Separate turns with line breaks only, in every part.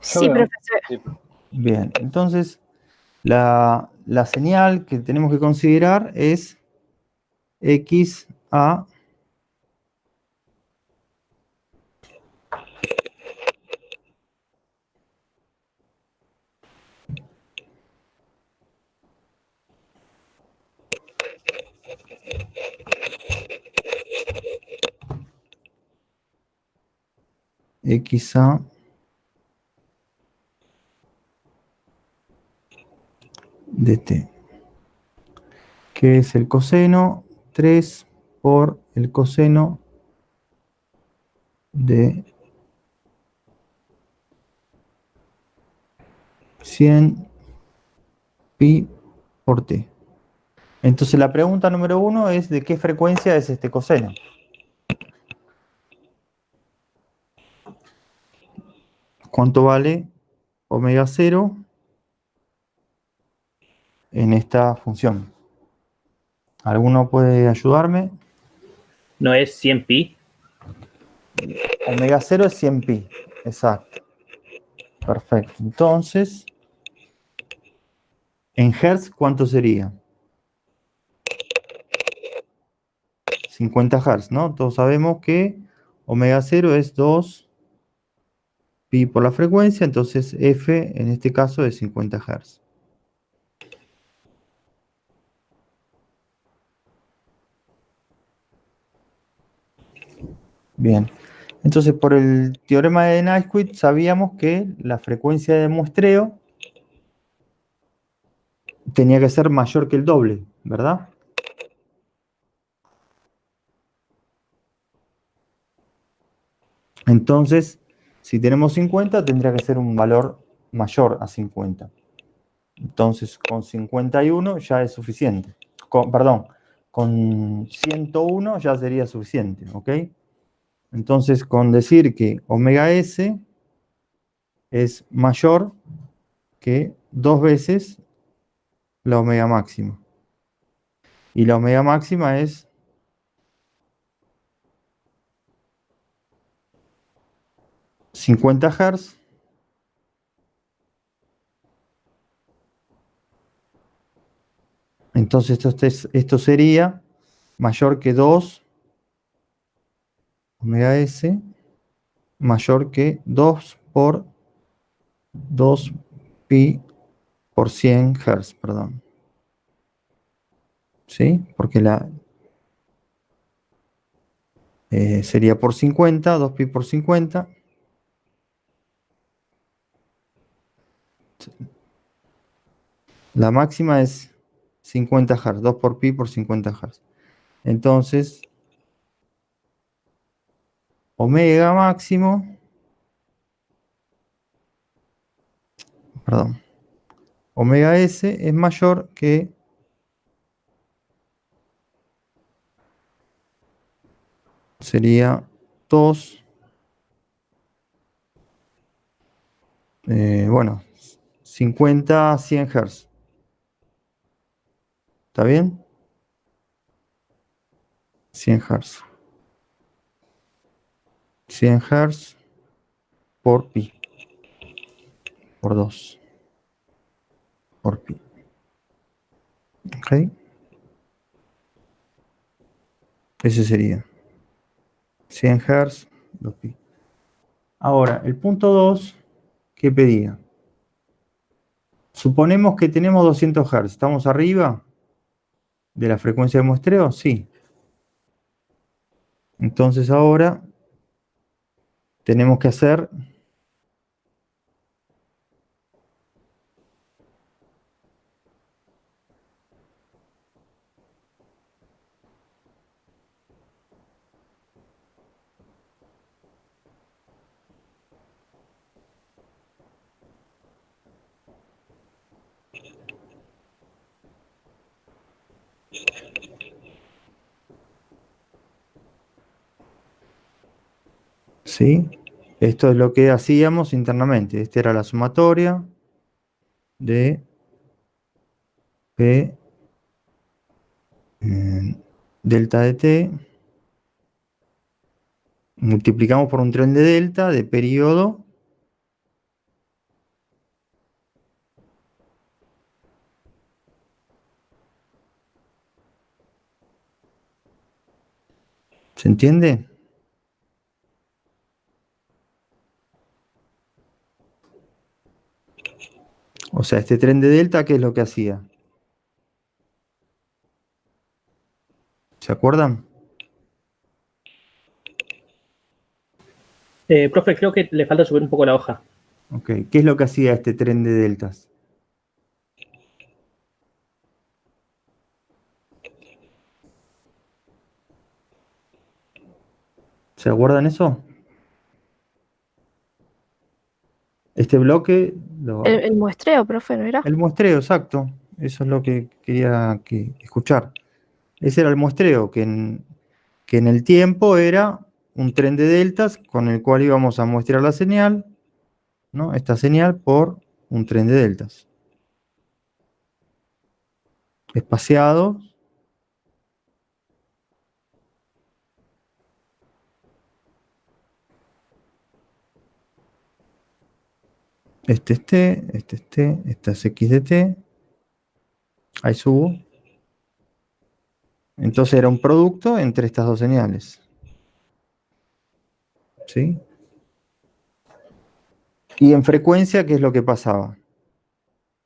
Yo
Sí,
veo.
profesor.
Sí.
Bien, entonces la señal que tenemos que considerar es x a x a de t, que es el coseno 3 por el coseno de 100 pi por t. Entonces la pregunta número 1 es ¿de qué frecuencia es este coseno? ¿Cuánto vale omega 0 en esta función? ¿Alguno puede ayudarme?
¿No es 100 pi?
Omega 0 es 100 pi, exacto. Perfecto. Entonces, en Hertz, ¿cuánto sería? 50 Hz, ¿no? Todos sabemos que omega 0 es 2 pi por la frecuencia, entonces F en este caso es 50 Hz. Bien. Entonces, por el teorema de Nyquist sabíamos que la frecuencia de muestreo tenía que ser mayor que el doble, ¿verdad? Entonces, si tenemos 50, tendría que ser un valor mayor a 50. Entonces, con 51 ya es suficiente. Perdón, con 101 ya sería suficiente, ¿ok? Entonces, con decir que omega s es mayor que 2 veces la omega máxima. Y la omega máxima es 50 Hz. Entonces, esto sería mayor que 2 omega s, mayor que 2 por 2 pi por 100 Hz, perdón. ¿Sí? Porque sería por 50, 2 pi por 50. La máxima es 50 Hz, 2 por pi por 50 Hz. Entonces, omega máximo, perdón, omega s es mayor que sería 2, bueno, 50, 100 Hz. ¿Está bien? 100 Hz. 100 Hz por pi, por 2, por pi. ¿Ok? Ese sería 100 Hz, 2 pi. Ahora, el punto 2, ¿qué pedía? Suponemos que tenemos 200 Hz. ¿Estamos arriba de la frecuencia de muestreo? Sí. Entonces ahora tenemos que hacer ¿sí? Esto es lo que hacíamos internamente. Esta era la sumatoria de P delta de T. Multiplicamos por un tren de delta de periodo ¿Se entiende? O sea, este tren de delta, ¿qué es lo que hacía? ¿Se acuerdan?
Profe, creo que le falta subir un poco la hoja.
Ok, ¿qué es lo que hacía este tren de deltas? ¿Se acuerdan eso? Este bloque,
El muestreo, profe, ¿no era?
el muestreo, exacto. Eso es lo que quería escuchar. Ese era el muestreo, que en el tiempo era un tren de deltas con el cual íbamos a muestrear la señal, ¿no? Esta señal por un tren de deltas. Espaciado. Este es T, este es T, esta es X de T. Ahí subo. Entonces era un producto entre estas dos señales. ¿Sí? Y en frecuencia, ¿qué es lo que pasaba?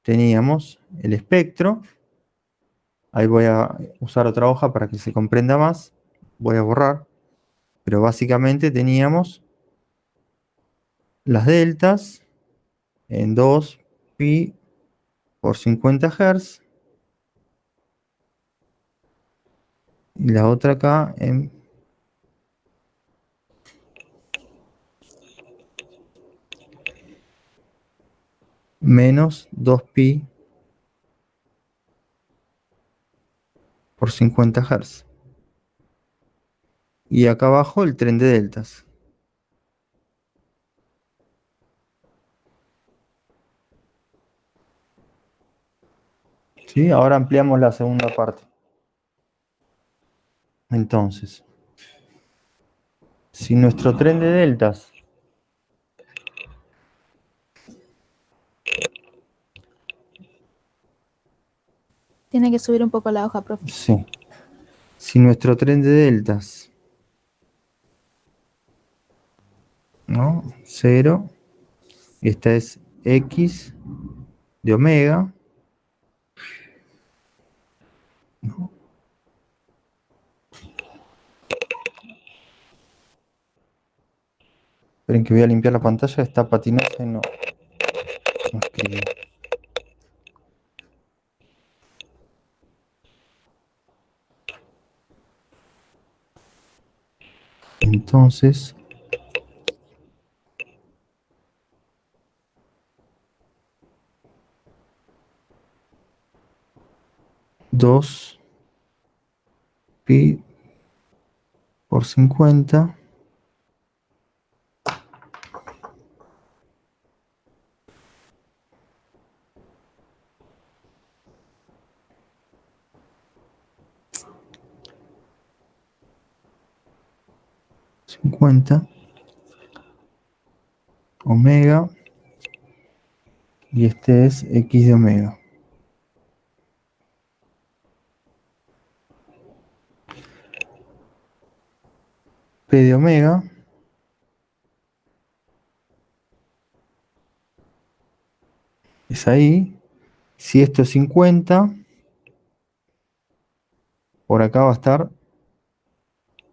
Teníamos el espectro. Ahí voy a usar otra hoja para que se comprenda más. Voy a borrar. Pero básicamente teníamos las deltas en 2 pi por 50 Hz. Y la otra acá en menos 2 pi por 50 Hz. Y acá abajo el tren de deltas. ¿Sí? Ahora ampliamos la segunda parte. Entonces, si nuestro tren de deltas,
Tiene que subir un poco la hoja, profe.
sí, si nuestro tren de deltas, ¿no? 0, y esta es X de omega, ¿no? Esperen que voy a limpiar la pantalla, está patinosa y no escribe. Entonces, dos pi por 50 50 omega, y este es X de omega. P de omega es ahí. Si esto es 50, por acá va a estar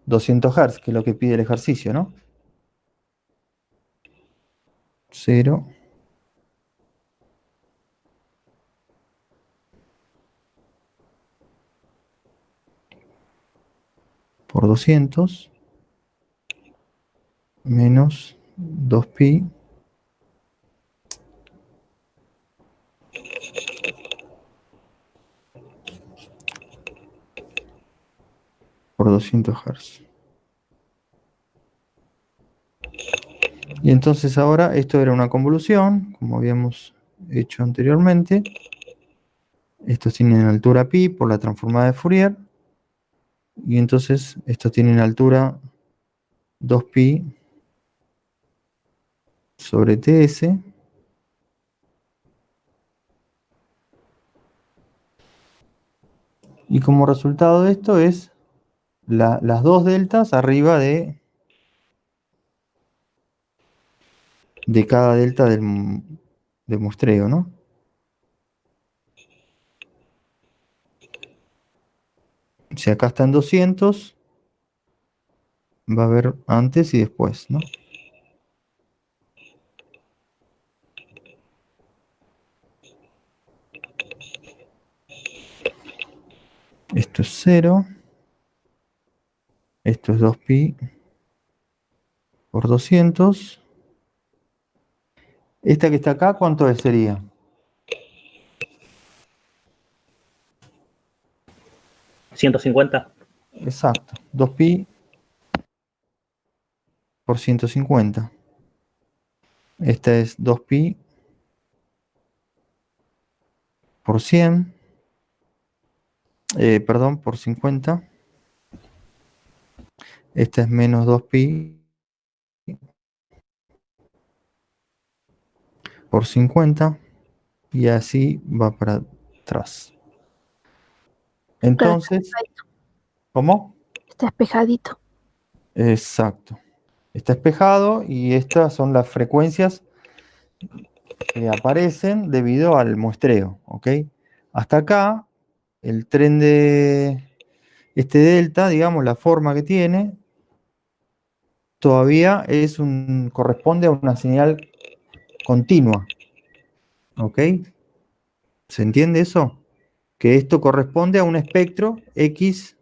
200 Hz, que es lo que pide el ejercicio, ¿no? 0 por 200 menos 2 pi por 200 Hz. Y entonces ahora esto era una convolución, como habíamos hecho anteriormente. Estos tienen altura pi por la transformada de Fourier. Y entonces estos tienen altura 2 pi sobre ts. Y como resultado de esto es las dos deltas arriba de cada delta del muestreo, ¿no? Si acá está en 200, va a haber antes y después, ¿no? Esto es 0. Esto es 2pi por 200. Esta que está acá, ¿cuánto sería?
¿150?
Exacto, 2pi por 150. Esta es 2pi por 100. Perdón, por 50. Esta es menos 2pi por 50. Y así va para atrás.
Claro,
Entonces, ¿cómo?
está espejadito.
Exacto. Está espejado y estas son las frecuencias que aparecen debido al muestreo, ¿ok? Hasta acá, el tren de este delta, digamos, la forma que tiene, todavía corresponde a una señal continua, ¿ok? ¿Se entiende eso? Que esto corresponde a un espectro X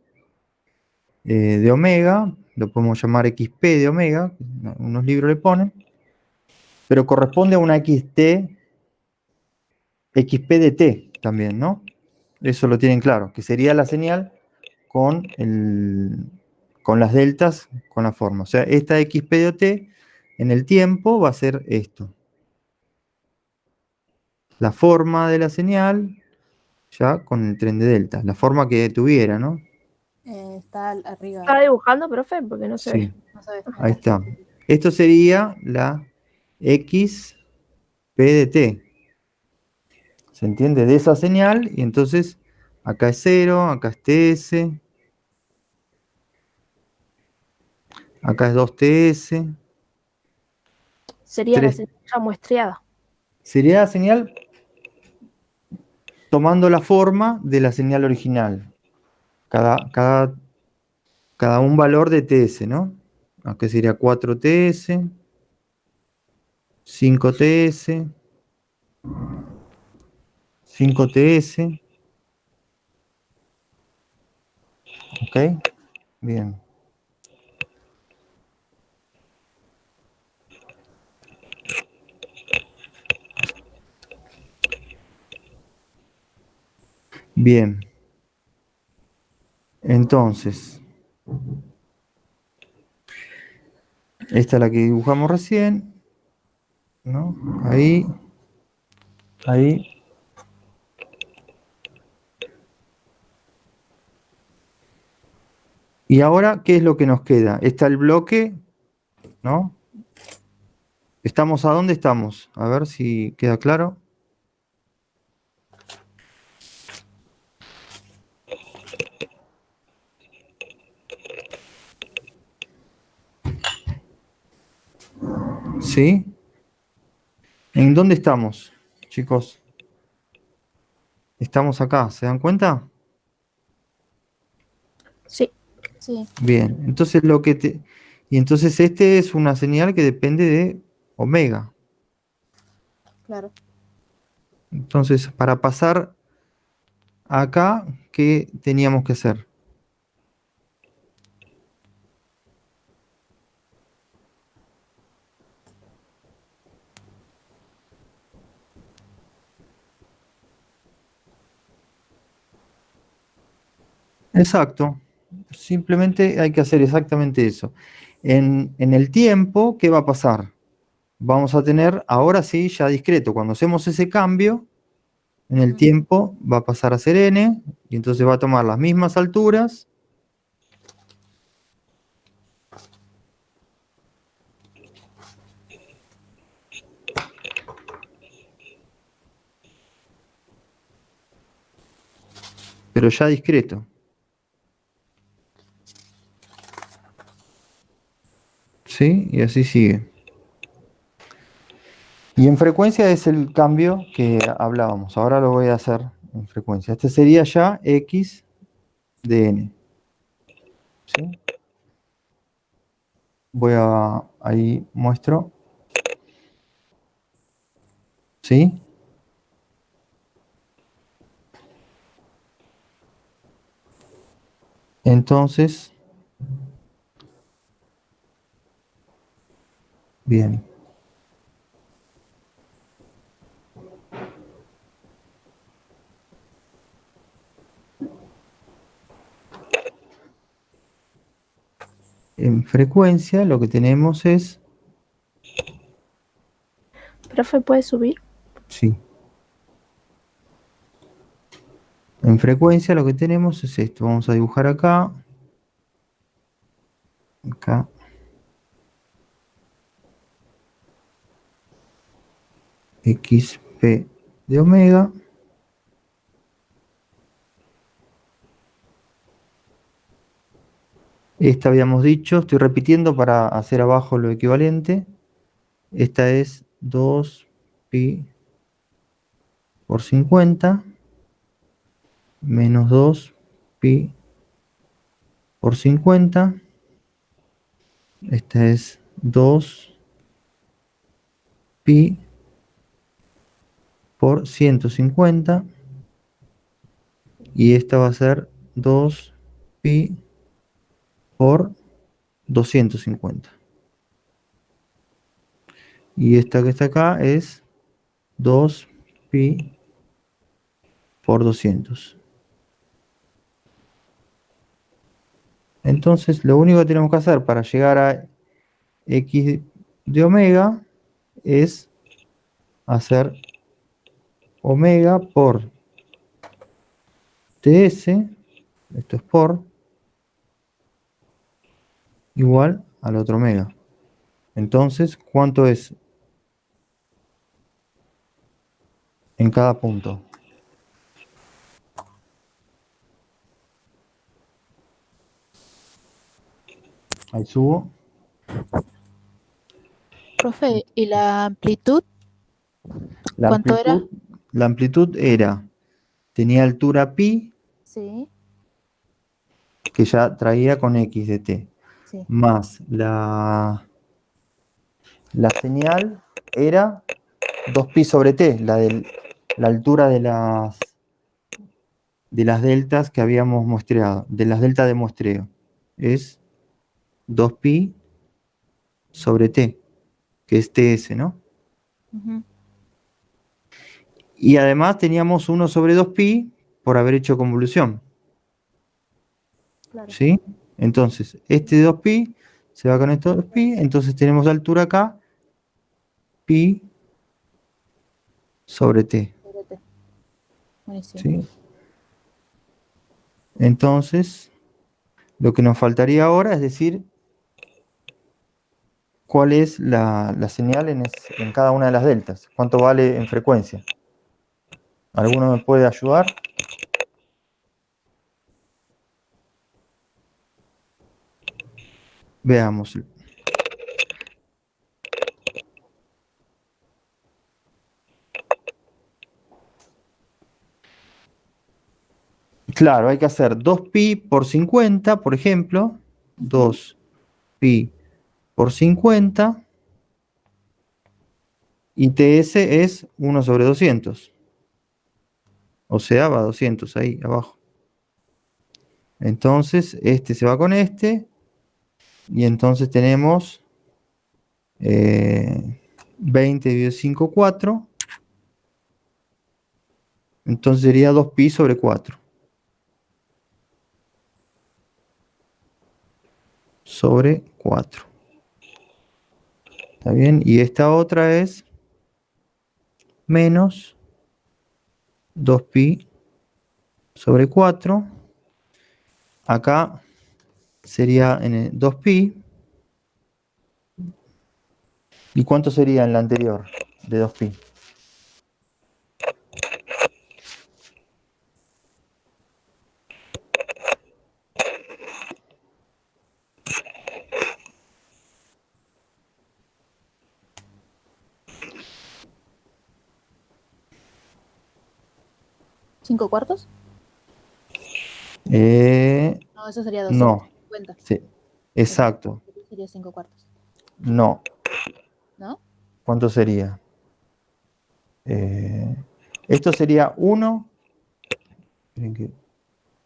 de omega, lo podemos llamar XP de omega, unos libros le ponen, pero corresponde a una XP de T también, ¿no? Eso lo tienen claro, que sería la señal con las deltas, con la forma. O sea, esta XP de T en el tiempo va a ser esto. La forma de la señal ya con el tren de delta, la forma que tuviera, ¿no?
Está arriba.
¿Está dibujando, profe? Porque no se ve.
Sí,
No sabes.
ahí está. Esto sería la XP de T. ¿Se entiende? De esa señal, y entonces acá es 0, acá es TS, acá es 2TS,
Sería la
3.
señal ya muestreada.
Sería la señal tomando la forma de la señal original. Cada un valor de TS, ¿no? Acá sería 4TS, 5TS, 5TS. ¿Ok? Bien. Bien. Entonces, esta es la que dibujamos recién, ¿no? Ahí, ahí. Y ahora, ¿qué es lo que nos queda? Está el bloque, ¿no? ¿Estamos a dónde estamos? A ver si queda claro. ¿Sí? ¿En dónde estamos, chicos? Estamos acá, ¿se dan cuenta?
Sí.
Sí,
Bien, entonces y entonces este es una señal que depende de omega.
claro.
Entonces, para pasar acá, ¿qué teníamos que hacer? Exacto. Simplemente hay que hacer exactamente eso. En el tiempo, ¿qué va a pasar? Vamos a tener, ahora sí, ya discreto. Cuando hacemos ese cambio, en el tiempo va a pasar a ser n, y entonces va a tomar las mismas alturas. Pero ya discreto. ¿Sí? Y así sigue. Y en frecuencia es el cambio que hablábamos. Ahora lo voy a hacer en frecuencia. Este sería ya x de n. ¿Sí? Ahí muestro. ¿Sí? Entonces, bien. En frecuencia lo que tenemos es,
Profe, ¿puede subir?
sí, en frecuencia lo que tenemos es esto. Vamos a dibujar acá, acá, xp de omega. Esta habíamos dicho, estoy repitiendo para hacer abajo lo equivalente. Esta es 2pi por 50 menos 2pi por 50. Esta es 2pi por 150. Y esta va a ser 2pi por 250. Y esta que está acá es 2pi por 200. Entonces, lo único que tenemos que hacer para llegar a x de omega es hacer omega por ts, esto es por, igual al otro omega. Entonces, ¿cuánto es en cada punto? Ahí subo.
Profe, ¿y la amplitud?
La
¿Cuánto era?
amplitud, la amplitud tenía altura pi,
Sí,
que ya traía con x de t,
sí.
más la señal era 2pi sobre t, la altura de las deltas que habíamos muestreado, de las deltas de muestreo. Es 2pi sobre t, que es ts, ¿no?
Ujú,
Y además teníamos 1 sobre 2pi por haber hecho convolución,
claro.
¿sí? Entonces, este 2pi se va con esto 2pi, entonces tenemos la altura acá, pi sobre t,
Espérate. Buenísimo.
¿sí? Entonces, lo que nos faltaría ahora es decir cuál es la señal en cada una de las deltas, cuánto vale en frecuencia. ¿Alguno me puede ayudar? Veamos. Claro, hay que hacer 2pi por 50, por ejemplo. 2pi por 50. Y ts es 1 sobre 200. O sea, va 200 ahí abajo. Entonces, este se va con este. Y entonces tenemos 20 dividido 5, 4. Entonces sería 2pi sobre 4. Sobre 4. ¿Está bien? Y esta otra es menos 2pi sobre 4. Acá sería en el 2pi. ¿Y cuánto sería en la anterior de 2pi?
¿5 cuartos? No, eso sería
No,
250.
sí, exacto.
Sería 5 cuartos,
No.
¿no?
¿Cuánto sería? Esto sería 1. Esperen que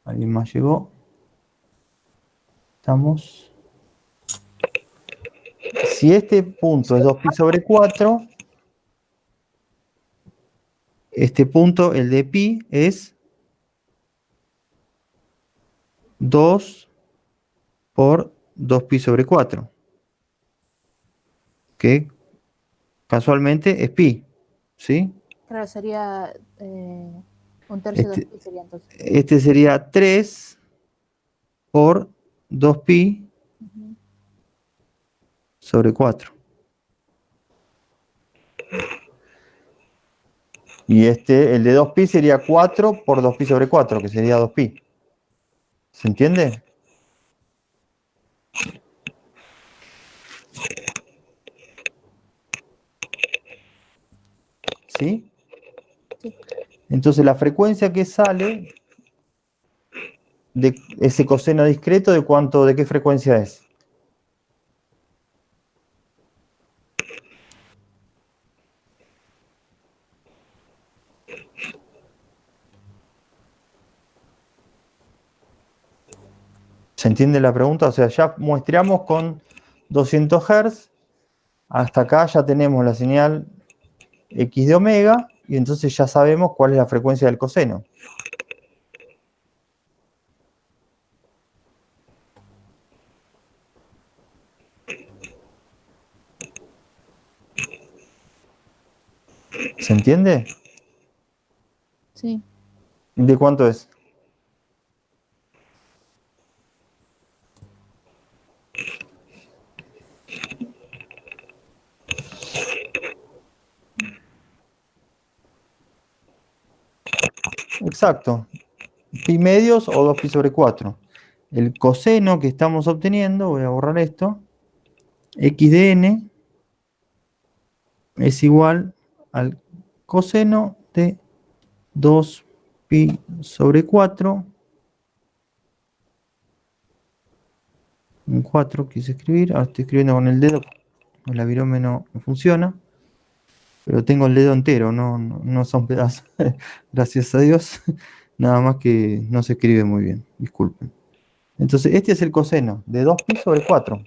alguien más llegó. Estamos. Si este punto es 2pi sobre 4, este punto, el de pi, es 2 por 2pi sobre 4, que casualmente es pi, ¿sí?
Claro, sería un tercio de
Este,
2 pi sería entonces.
este sería 3 por 2pi
Ujú.
sobre 4. Y el de 2pi sería 4 por 2pi sobre 4, que sería 2pi. ¿Se entiende? ¿Sí?
Sí.
Entonces la frecuencia que sale de ese coseno discreto, ¿de qué frecuencia es? ¿Se entiende la pregunta? O sea, ya muestreamos con 200 Hz, hasta acá ya tenemos la señal X de omega, y entonces ya sabemos cuál es la frecuencia del coseno. ¿Se entiende?
Sí.
¿De cuánto es? Exacto. Pi medios o 2pi sobre 4. El coseno que estamos obteniendo, voy a borrar esto, X de n es igual al coseno de 2pi sobre 4. Un 4 quise escribir, ahora estoy escribiendo con el dedo, el virome no funciona, pero tengo el dedo entero, no son pedazos, gracias a Dios, nada más que no se escribe muy bien, disculpen. Entonces este es el coseno de 2pi sobre 4.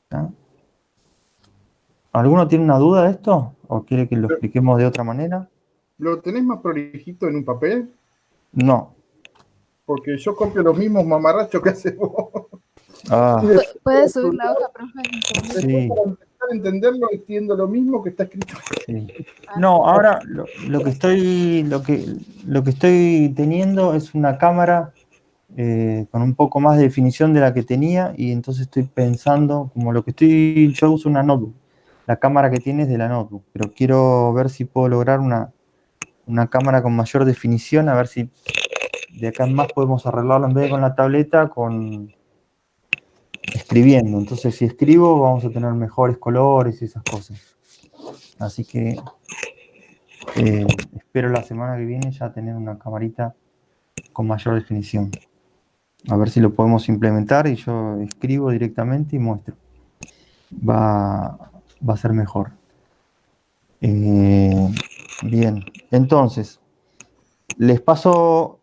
¿Está? ¿Alguno tiene una duda de esto? ¿O quiere que lo expliquemos de otra manera?
¿Lo tenés más prolijito en un papel?
No.
Porque yo copio los mismos mamarrachos que haces vos.
Ah,
Y después
¿Puede subir la hoja, profe?
sí,
para empezar a entenderlo, entiendo lo mismo que está escrito.
sí. No, ahora lo que estoy teniendo es una cámara con un poco más de definición de la que tenía, y entonces estoy pensando, yo uso una notebook, la cámara que tiene es de la notebook, pero quiero ver si puedo lograr una cámara con mayor definición, a ver si de acá en más podemos arreglarlo en vez de con la tableta, con escribiendo. Entonces si escribo vamos a tener mejores colores y esas cosas. Así que espero la semana que viene ya tener una camarita con mayor definición. A ver si lo podemos implementar y yo escribo directamente y muestro. Va a ser mejor. Bien, entonces, les paso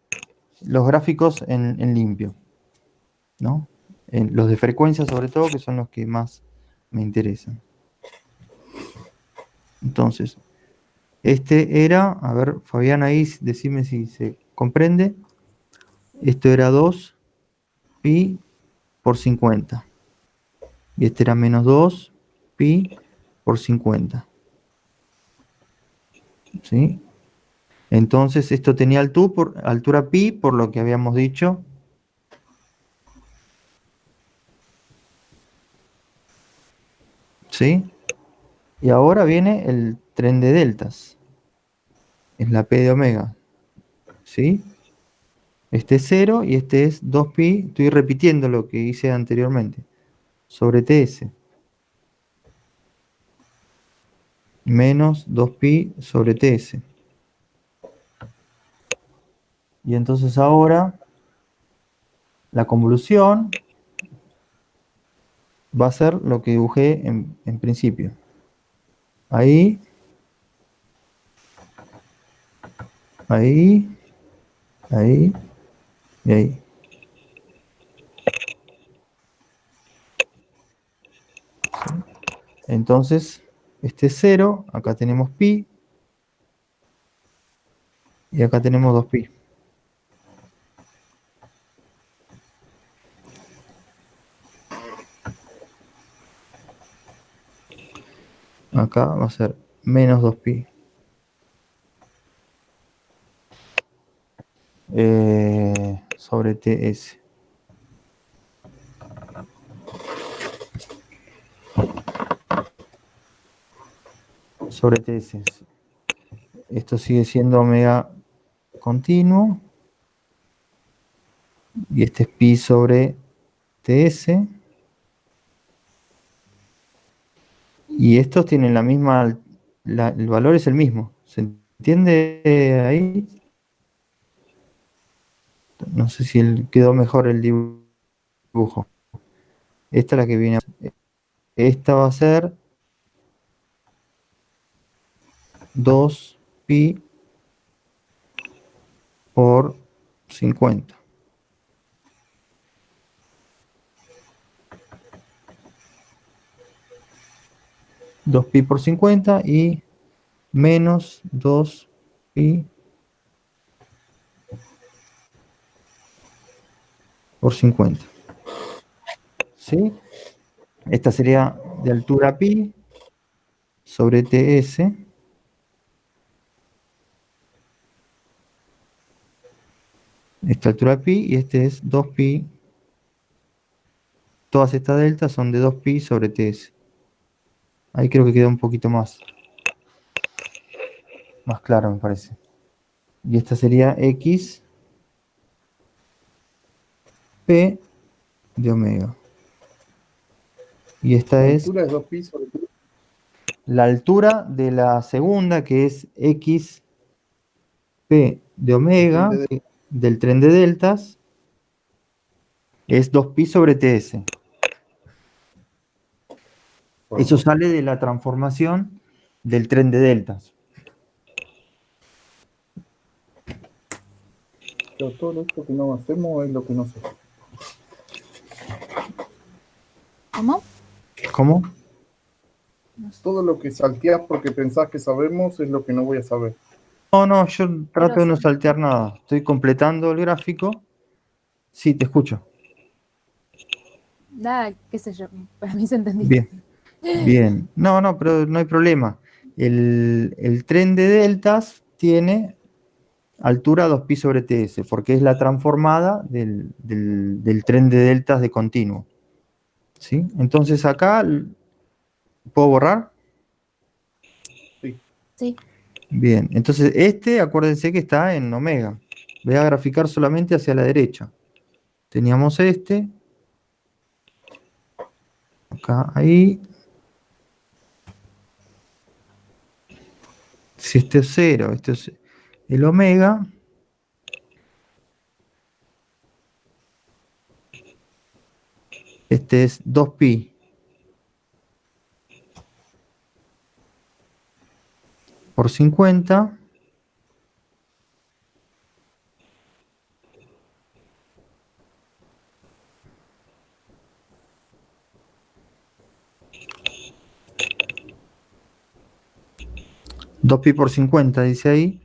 los gráficos en limpio, ¿no? Los de frecuencia sobre todo, que son los que más me interesan. Entonces, este era, a ver, Fabián, ahí decime si se comprende. Esto era 2pi por 50. Y este era menos 2pi por 50. ¿Sí? Entonces esto tenía altura pi, por lo que habíamos dicho. ¿Sí? Y ahora viene el tren de deltas. Es la p de omega. ¿Sí? Este es 0 y este es 2pi. Estoy repitiendo lo que hice anteriormente. Sobre ts. menos 2pi sobre ts. Y entonces ahora la convolución va a ser lo que dibujé en principio. Ahí, ahí, ahí y ahí. Entonces, este es 0, acá tenemos pi, y acá tenemos 2pi. Acá va a ser menos 2pi. Sobre ts. Sobre ts. Esto sigue siendo omega continuo. Y este es pi sobre ts. Y estos tienen la misma, el valor es el mismo. ¿Se entiende ahí? No sé si quedó mejor el dibujo. Esta es la que viene. Esta va a ser 2pi por 50. Dos pi por 50 y menos 2pi por 50. ¿Sí? Esta sería de altura pi sobre ts. Esta altura pi y este es 2pi. Todas estas deltas son de 2pi sobre ts. Ahí creo que queda un poquito más claro, me parece. Y esta sería x p de omega. Y esta
La
es
altura es 2 pi sobre pi.
la altura de la segunda, que es x p de omega, del tren de deltas, es 2pi sobre ts. Eso sale de la transformación del tren de deltas.
Pero todo esto que no hacemos es lo que no sé.
¿Cómo?
¿Cómo?
Todo lo que salteás porque pensás que sabemos es lo que no voy a saber.
No, yo trato de no
sí.
saltear nada. Estoy completando el gráfico. Sí, te escucho.
Nada, qué sé yo, para mí se entendió.
Bien, bien. No, pero no hay problema. El tren de deltas tiene altura 2pi sobre ts, porque es la transformada del tren de deltas de continuo. ¿Sí? Entonces acá, ¿puedo borrar?
Sí.
Sí.
Bien, entonces acuérdense que está en omega. Voy a graficar solamente hacia la derecha. Teníamos acá, ahí. Si este es 0, este es el omega. Este es 2pi por 50. Dos pi por 50 dice ahí.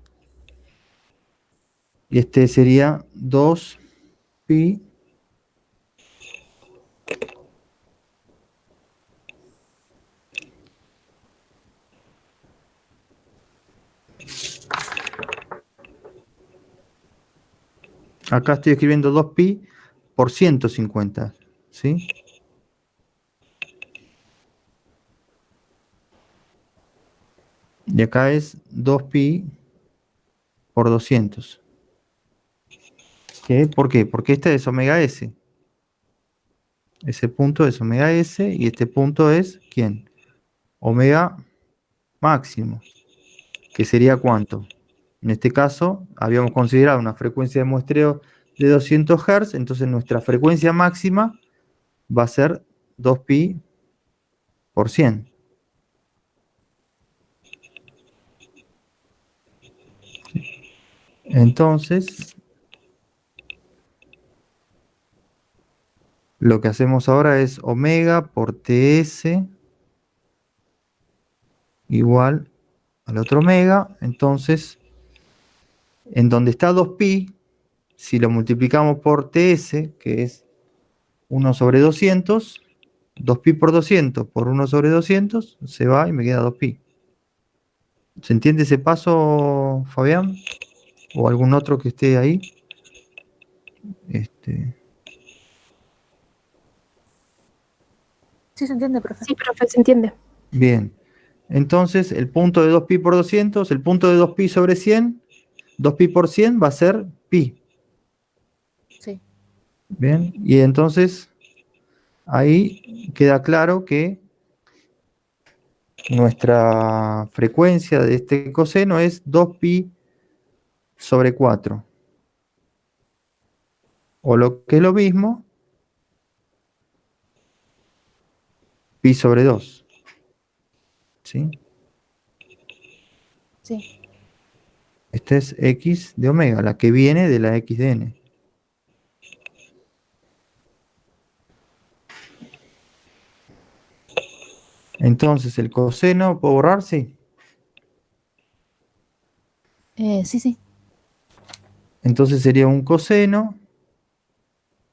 Y este sería 2pi acá estoy escribiendo 2pi por 150, ¿sí? Y acá es 2pi por 200. ¿Qué? ¿Por qué? Porque este es omega s. Ese punto es omega s y este punto es, ¿quién? Omega máximo, que sería ¿cuánto? En este caso, habíamos considerado una frecuencia de muestreo de 200 Hz, entonces nuestra frecuencia máxima va a ser 2pi por 100. Entonces, lo que hacemos ahora es omega por ts igual al otro omega. Entonces, en donde está 2pi, si lo multiplicamos por ts, que es 1 sobre 200, 2pi por 200 por 1 sobre 200, se va y me queda 2pi. ¿Se entiende ese paso, Fabián? ¿O algún otro que esté ahí?
Sí, se entiende, profe.
Sí, profe, se entiende.
Bien. Entonces, el punto de 2pi por 200, el punto de 2pi sobre 100, 2pi por 100 va a ser pi.
Sí.
Bien. Y entonces, ahí queda claro que nuestra frecuencia de este coseno es 2pi sobre 4. O lo que es lo mismo, pi sobre 2. ¿Sí?
Sí.
Esta es x de omega, la que viene de la x de n. Entonces, el coseno, ¿puedo borrar? Sí.
Sí, sí.
Entonces sería un coseno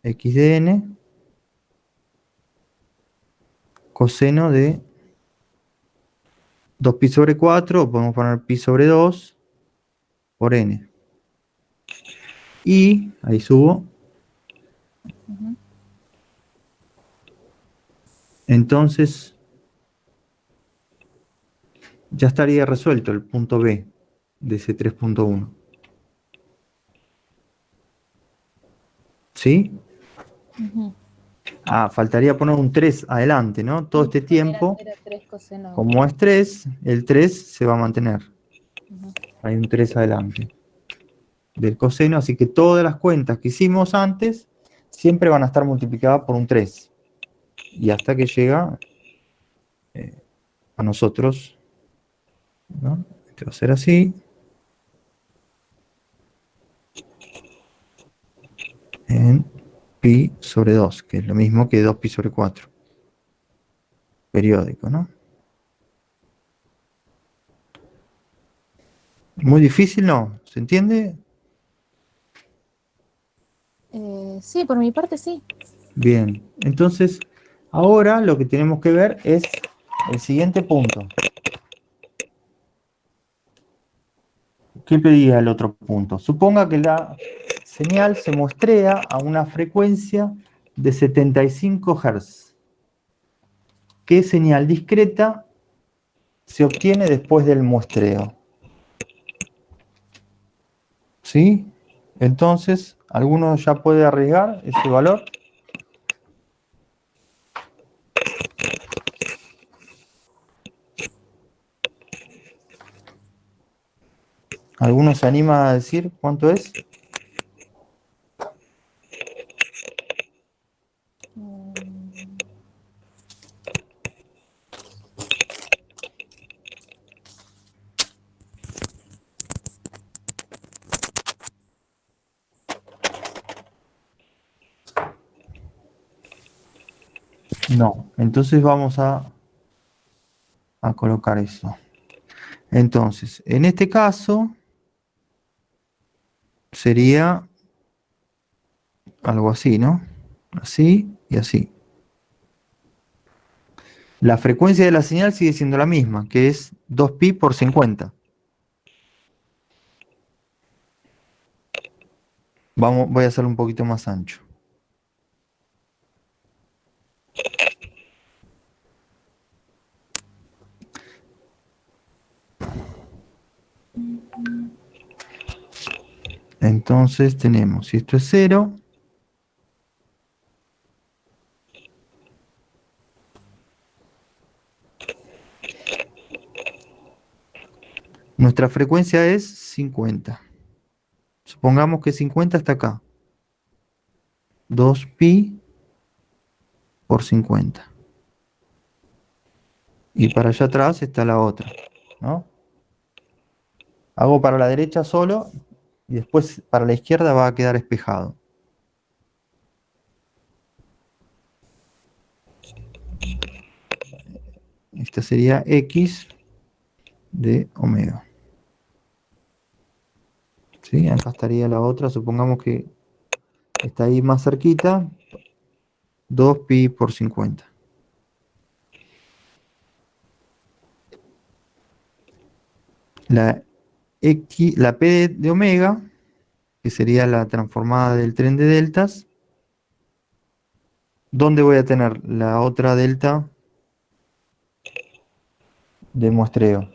x de n, coseno de 2pi sobre 4, o podemos poner pi sobre 2 por n. Y, ahí subo,
Ujú.
entonces ya estaría resuelto el punto B de ese 3.1. ¿Sí?
Ujú.
Ah, faltaría poner un 3 adelante, ¿no? Todo este tiempo,
Era 3 coseno.
como es 3, el 3 se va a mantener.
Ujú.
Hay un 3 adelante del coseno, así que todas las cuentas que hicimos antes siempre van a estar multiplicadas por un 3. Y hasta que llega a nosotros, ¿no? Este va a ser así. En pi sobre 2, que es lo mismo que 2pi sobre 4. Periódico, ¿no? Muy difícil, ¿no? ¿Se entiende?
Sí, por mi parte sí.
Bien. Entonces, ahora lo que tenemos que ver es el siguiente punto. ¿Qué pedía el otro punto? Suponga que la señal se muestrea a una frecuencia de 75 Hz. ¿Qué señal discreta se obtiene después del muestreo? ¿Sí? Entonces, ¿alguno ya puede arriesgar ese valor? ¿Alguno se anima a decir cuánto es?
Mm,
No. Entonces vamos a colocar eso. Entonces, en este caso, sería algo así, ¿no? Así y así. La frecuencia de la señal sigue siendo la misma, que es 2pi por 50. Voy a hacerlo un poquito más ancho. Entonces tenemos, si esto es 0, Nuestra frecuencia es 50. Supongamos que 50 está acá. 2pi por 50. Y para allá atrás está la otra, ¿no? Hago para la derecha solo y después para la izquierda va a quedar espejado. Esta sería x de omega. ¿Sí? Acá estaría la otra, supongamos que está ahí más cerquita, 2pi por 50. La P de omega, que sería la transformada del tren de deltas, ¿dónde voy a tener la otra delta de muestreo?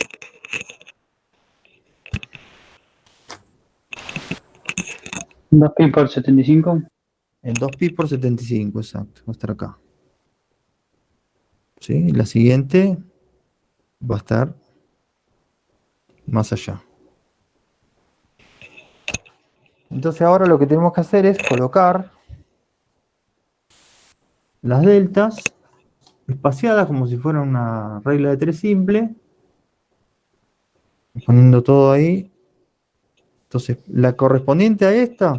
¿2 pi por 75?
En 2pi por 75, exacto, va a estar acá. ¿Sí? La siguiente va a estar más allá. Entonces ahora lo que tenemos que hacer es colocar las deltas espaciadas como si fuera una regla de 3 simple, poniendo todo ahí. Entonces la correspondiente a esta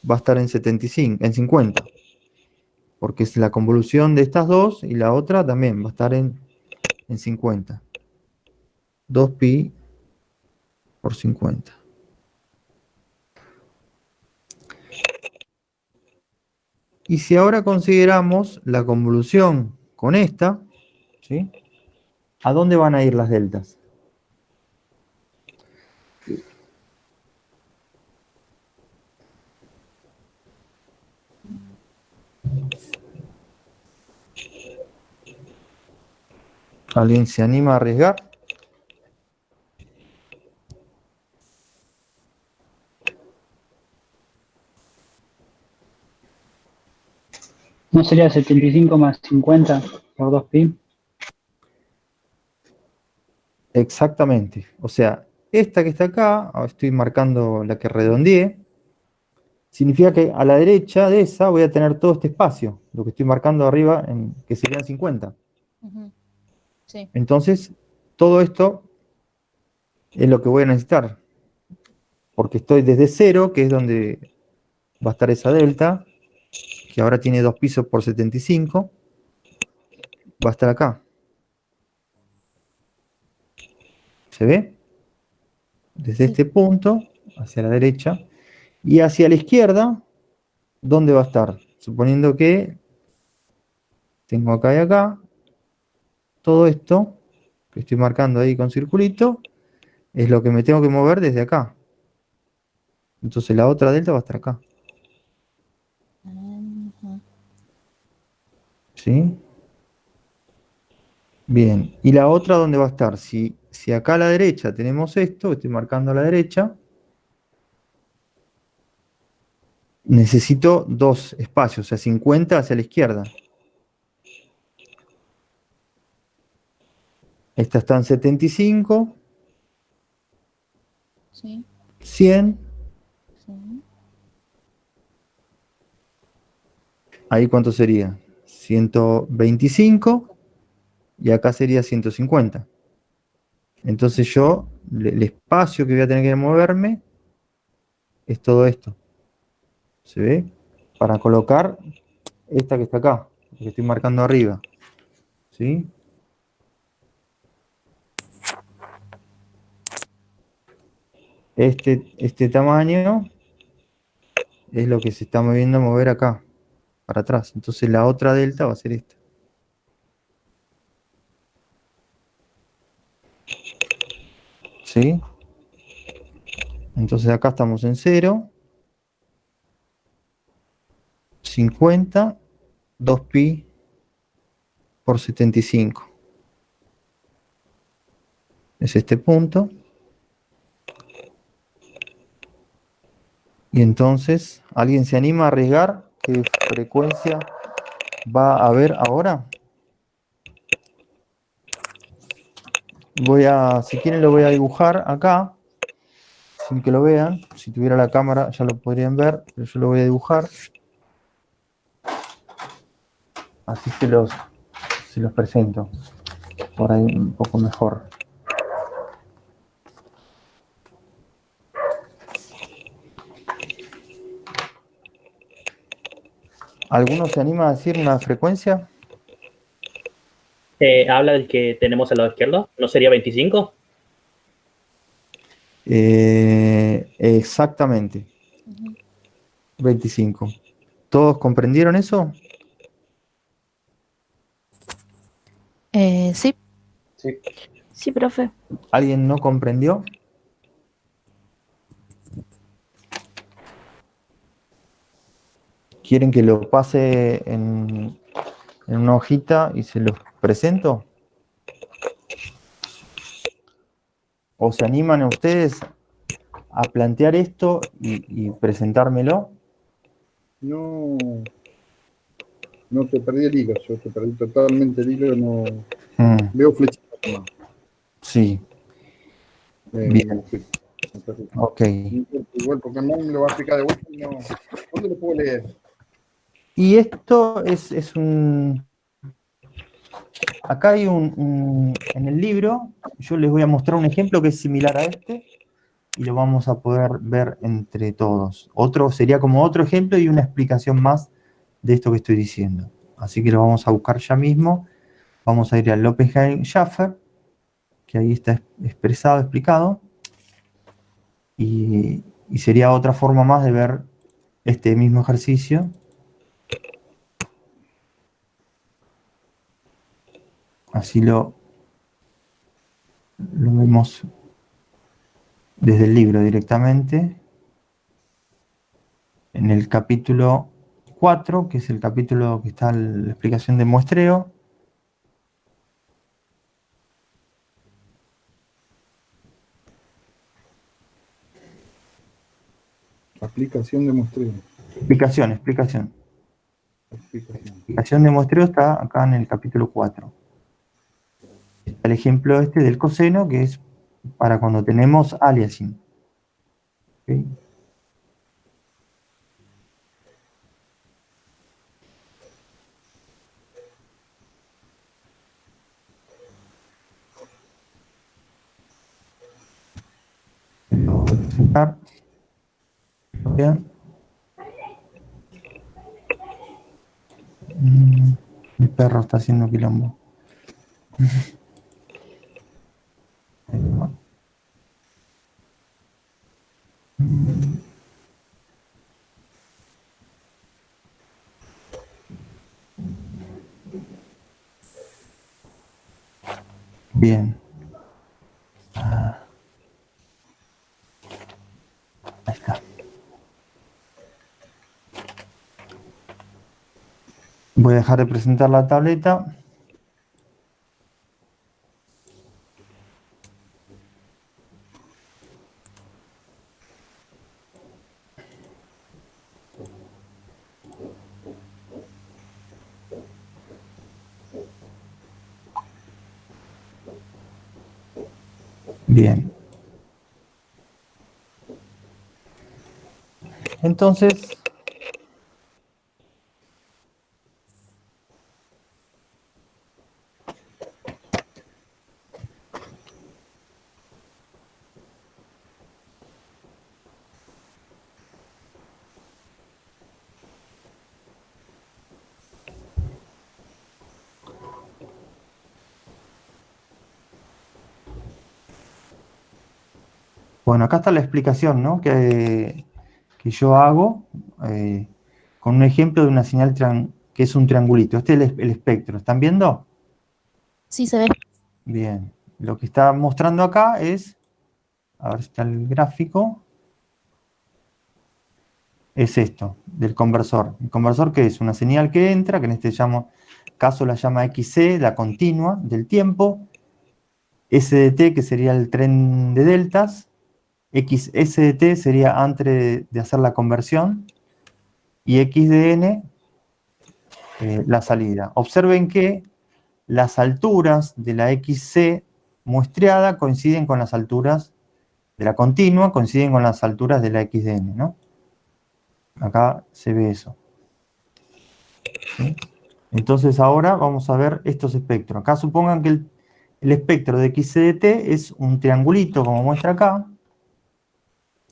va a estar en 75, en 50, porque es la convolución de estas dos, y la otra también va a estar en 50. 2pi por 50. Y si ahora consideramos la convolución con esta, ¿sí? ¿A dónde van a ir las deltas? ¿Alguien se anima a arriesgar?
¿No sería 75 más 50 por 2 pi?
Exactamente. O sea, esta que está acá, estoy marcando la que redondeé, significa que a la derecha de esa voy a tener todo este espacio, lo que estoy marcando arriba, que serían 50.
Ujú. Sí.
Entonces, todo esto es lo que voy a necesitar, porque estoy desde 0, que es donde va a estar esa delta, que ahora tiene 2 pisos por 75, va a estar acá. ¿Se ve? Desde
Sí.
este punto, hacia la derecha, y hacia la izquierda, ¿dónde va a estar? Suponiendo que tengo acá y acá, todo esto, que estoy marcando ahí con circulito, es lo que me tengo que mover desde acá. Entonces la otra delta va a estar acá.
Ajá.
¿Sí? Bien. ¿Y la otra dónde va a estar? Si acá a la derecha tenemos esto, estoy marcando a la derecha, necesito dos espacios, o sea, 50 hacia la izquierda. Esta está en 75,
Sí.
100,
Sí.
ahí ¿cuánto sería? 125, y acá sería 150. Entonces yo, el espacio que voy a tener que moverme es todo esto. ¿Se ve? Para colocar esta que está acá, que estoy marcando arriba. ¿Sí? Este tamaño es lo que se está moviendo a mover acá, para atrás. Entonces la otra delta va a ser esta. ¿Sí? Entonces acá estamos en 0, 50, 2pi por 75. Es este punto. Y entonces, ¿alguien se anima a arriesgar qué frecuencia va a haber ahora? Si quieren lo voy a dibujar acá, sin que lo vean. Si tuviera la cámara ya lo podrían ver, pero yo lo voy a dibujar. Así se los presento. Por ahí un poco mejor. ¿Alguno se anima a decir una frecuencia?
Habla del que tenemos al lado izquierdo. ¿No sería 25?
Exactamente,
Ujú.
25. ¿Todos comprendieron eso?
Sí.
Sí.
Sí, profe.
¿Alguien no comprendió? ¿Quieren que lo pase en una hojita y se los presento? ¿O se animan a ustedes a plantear esto y presentármelo?
No, no te perdí el hilo, yo te perdí totalmente el hilo, no veo flechitas nomás.
Sí, bien,
Sí, me perdí.
ok.
Igual porque no me lo va a explicar de vuelta y no. ¿Dónde lo puedo leer?
Y esto es un... Acá hay en el libro, yo les voy a mostrar un ejemplo que es similar a este y lo vamos a poder ver entre todos. Otro sería como otro ejemplo y una explicación más de esto que estoy diciendo. Así que lo vamos a buscar ya mismo. Vamos a ir al Oppenheim-Schaffer, que ahí está expresado, explicado. Y sería otra forma más de ver este mismo ejercicio. Así lo vemos desde el libro directamente. En el capítulo 4, que es el capítulo que está la explicación de muestreo.
Aplicación de muestreo.
Explicación.
Aplicación.
Explicación de muestreo está acá en el capítulo 4. Está el ejemplo este del coseno, que es para cuando tenemos aliasing. ¿Okay? Lo voy a presentar. Vean. Mi perro está haciendo quilombo. Bien. Ahí está. Voy a dejar de presentar la tableta. Bien. Entonces, bueno, acá está la explicación, ¿no? que yo hago con un ejemplo de una señal que es un triangulito. Este es el espectro. ¿Están viendo?
Sí, se ve.
Bien. Lo que está mostrando acá es, a ver si está el gráfico, es esto, del conversor. El conversor, que es una señal que entra, que en este caso la llama XC, la continua del tiempo, SDT, que sería el tren de deltas, XSDT sería antes de hacer la conversión, y XDN, la salida. Observen que las alturas de la XC muestreada coinciden con las alturas de la continua, coinciden con las alturas de la x de n, ¿no? Acá se ve eso. ¿Sí? Entonces ahora vamos a ver estos espectros. Acá supongan que el espectro de x de t es un triangulito, como muestra acá.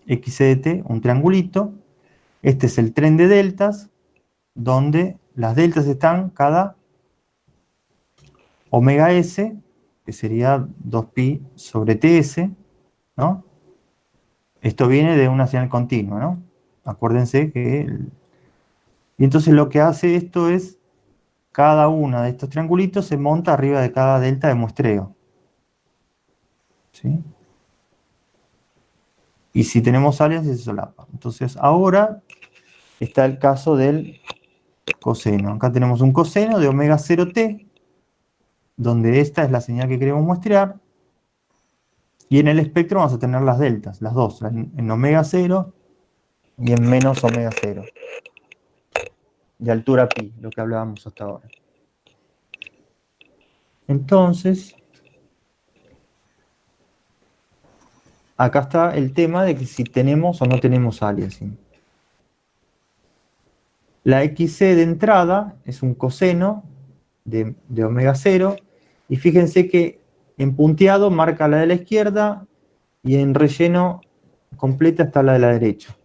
X de t, un triangulito. Este es el tren de deltas, donde las deltas están cada omega s, que sería 2pi sobre ts, ¿no? Esto viene de una señal continua, ¿no? Acuérdense que... Y entonces lo que hace esto es, cada uno de estos triangulitos se monta arriba de cada delta de muestreo. ¿Sí? Y si tenemos alias, se solapa. Entonces ahora está el caso del coseno. Acá tenemos un coseno de omega 0t, donde esta es la señal que queremos muestrear. Y en el espectro vamos a tener las deltas, las dos, en omega 0 y en menos omega 0. De altura pi, lo que hablábamos hasta ahora. Entonces, acá está el tema de que si tenemos o no tenemos aliasing. La XC de entrada es un coseno de omega 0, y fíjense que en punteado marca la de la izquierda y en relleno completa está la de la derecha.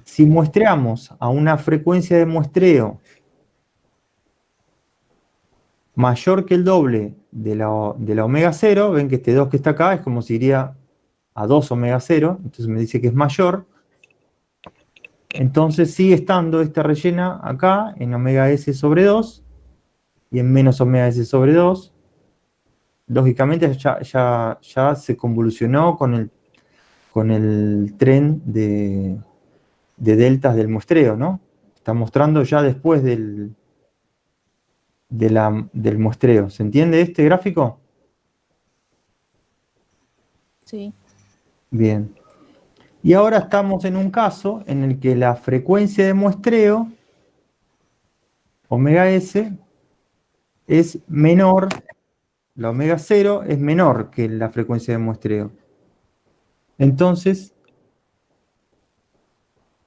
Si muestreamos a una frecuencia de muestreo mayor que el doble de la omega 0, ven que este 2 que está acá es como si iría a 2 omega 0, entonces me dice que es mayor. Entonces sigue estando esta rellena acá en omega s sobre 2 y en menos omega s sobre 2. Lógicamente ya se convolucionó con el tren de deltas del muestreo, ¿no? Está mostrando ya después del muestreo. ¿Se entiende este gráfico?
Sí.
Bien. Y ahora estamos en un caso en el que la frecuencia de muestreo, omega s, es menor, la omega 0 es menor que la frecuencia de muestreo. Entonces,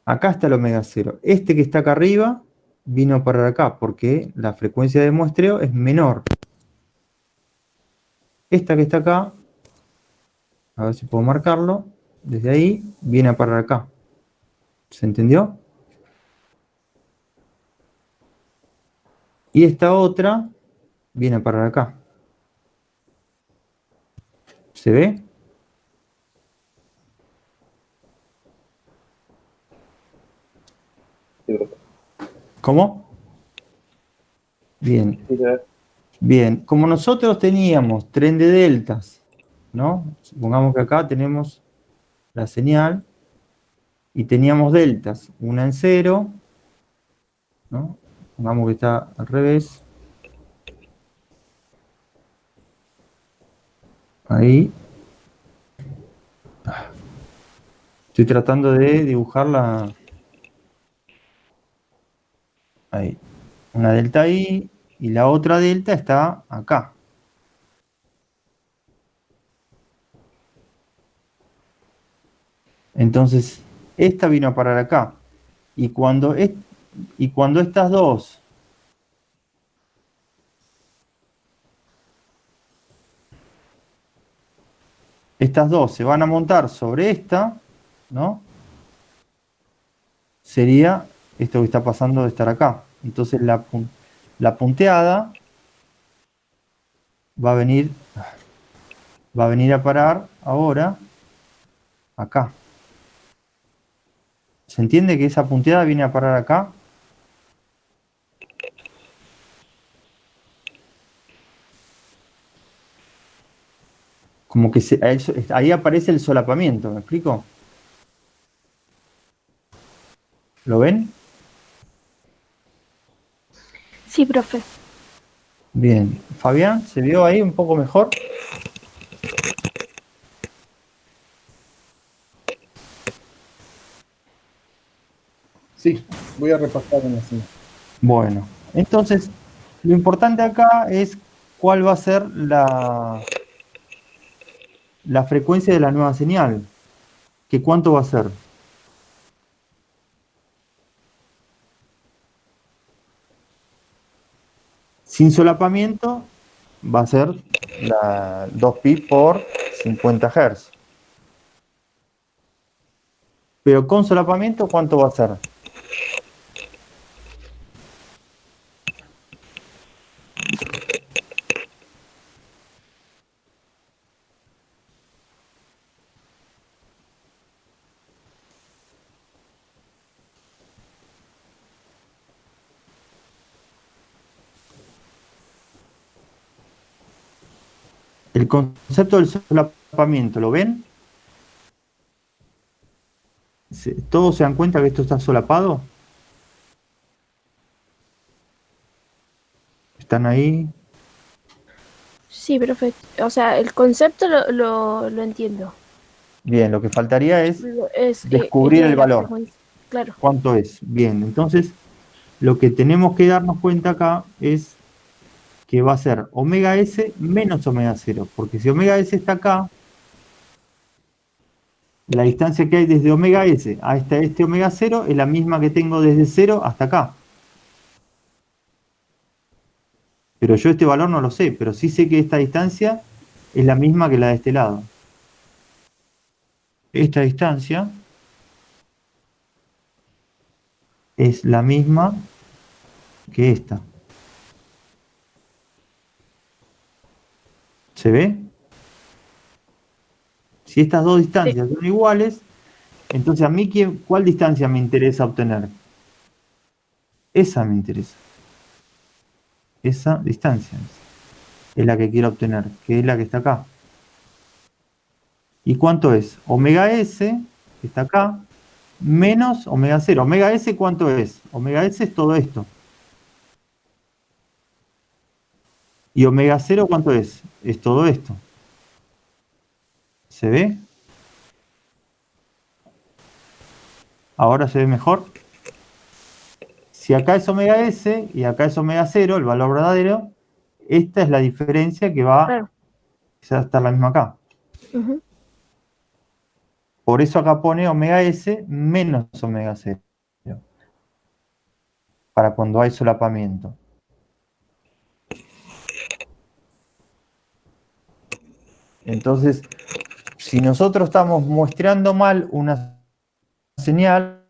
acá está el omega 0. Este que está acá arriba vino a parar acá porque la frecuencia de muestreo es menor. Esta que está acá, a ver si puedo marcarlo, desde ahí viene a parar acá. ¿Se entendió? Y esta otra viene a parar acá. ¿Se ve? ¿Cómo? Bien. Bien, como nosotros teníamos tren de deltas, ¿no? Supongamos que acá tenemos la señal y teníamos deltas, una en 0, ¿no? Pongamos que está al revés. Ahí. Estoy tratando de dibujarla. Ahí. Una delta ahí y la otra delta está acá. Entonces, esta vino a parar acá. Y cuando estas dos se van a montar sobre esta, ¿no? Sería esto que está pasando de estar acá. Entonces la punteada va a venir a parar ahora acá. ¿Se entiende que esa punteada viene a parar acá? Como que ahí aparece el solapamiento, ¿me explico? ¿Lo ven?
Sí, profe.
Bien. Fabián, ¿se vio ahí un poco mejor?
Sí, voy a repasar en la semana.
Bueno, entonces lo importante acá es cuál va a ser la frecuencia de la nueva señal. ¿Que cuánto va a ser? Sin solapamiento va a ser 2pi por 50 Hz. Pero con solapamiento, ¿cuánto va a ser? El concepto del solapamiento, ¿lo ven? ¿Todos se dan cuenta que esto está solapado? ¿Están ahí?
Sí, profe. O sea, el concepto lo entiendo.
Bien, lo que faltaría es
Es
descubrir
lo de
el
la
valor.
frecuencia. Claro.
¿Cuánto es? Bien, entonces lo que tenemos que darnos cuenta acá es que va a ser omega S menos omega 0, porque si omega S está acá, la distancia que hay desde omega S hasta este omega 0 es la misma que tengo desde 0 hasta acá. Pero yo este valor no lo sé, pero sí sé que esta distancia es la misma que la de este lado. Esta distancia es la misma que esta. ¿Se ve? Si estas dos distancias son iguales, entonces a mí, ¿cuál distancia me interesa obtener? Esa me interesa. Esa distancia es la que quiero obtener, que es la que está acá. ¿Y cuánto es? Omega S, que está acá, menos omega 0. Omega S, ¿cuánto es? Omega S es todo esto. ¿Y omega 0 cuánto es? Es todo esto. ¿Se ve? ¿Ahora se ve mejor? Si acá es omega S y acá es omega 0, el valor verdadero, esta es la diferencia que va
Claro.
a estar la misma acá.
Ujú.
Por eso acá pone omega S menos omega 0. Para cuando hay solapamiento. Entonces, si nosotros estamos muestreando mal una señal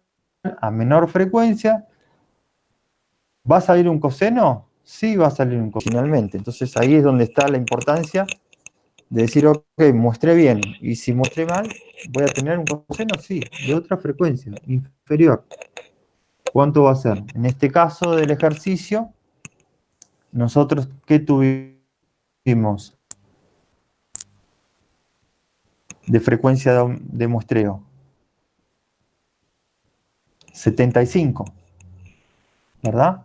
a menor frecuencia, ¿va a salir un coseno? Sí, va a salir un coseno finalmente. Entonces ahí es donde está la importancia de decir, ok, muestré bien. Y si muestré mal, ¿voy a tener un coseno? Sí, de otra frecuencia, inferior. ¿Cuánto va a ser? En este caso del ejercicio, nosotros, ¿qué tuvimos de frecuencia de muestreo? 75, ¿verdad?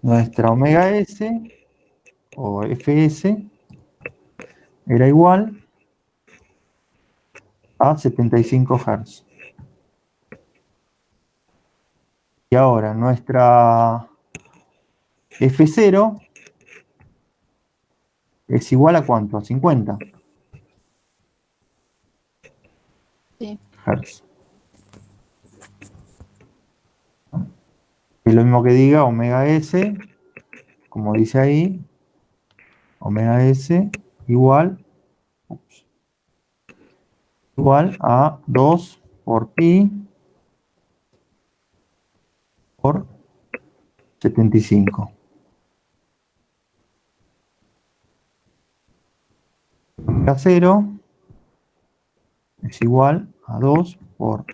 Nuestra omega S o Fs era igual a 75 Hz. Y ahora nuestra F0 es igual a ¿cuánto? A 50
Sí.
Hz. Es lo mismo que diga omega S, como dice ahí, omega S igual a 2 por pi por 75. Omega 0 es igual a 2 por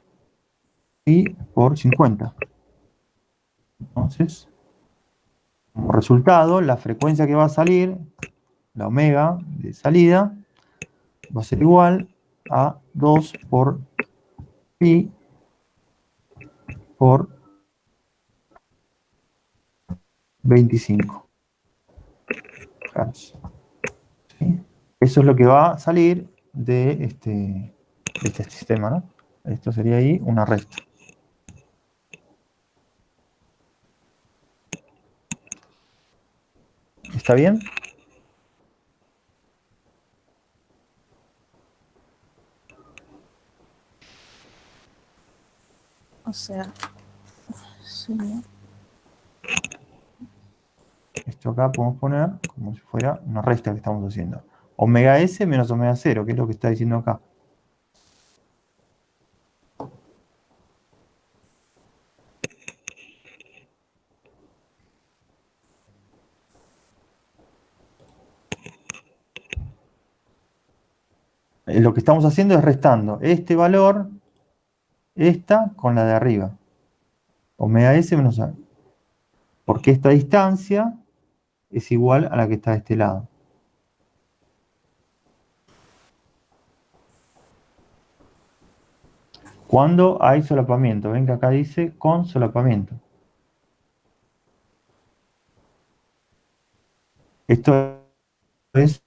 pi por 50. Entonces, como resultado, la frecuencia que va a salir, la omega de salida, va a ser igual a 2 por pi por 25 Hz. ¿Sí? Eso es lo que va a salir de este sistema, ¿no? Esto sería ahí una recta. ¿Está bien?
O sea, sí.
Esto acá podemos poner como si fuera una resta que estamos haciendo. Omega S menos omega 0, que es lo que está diciendo acá. Lo que estamos haciendo es restando este valor, esta, con la de arriba. Omega S menos A. Porque esta distancia es igual a la que está de este lado. Cuando hay solapamiento, ven que acá dice con solapamiento. Esto es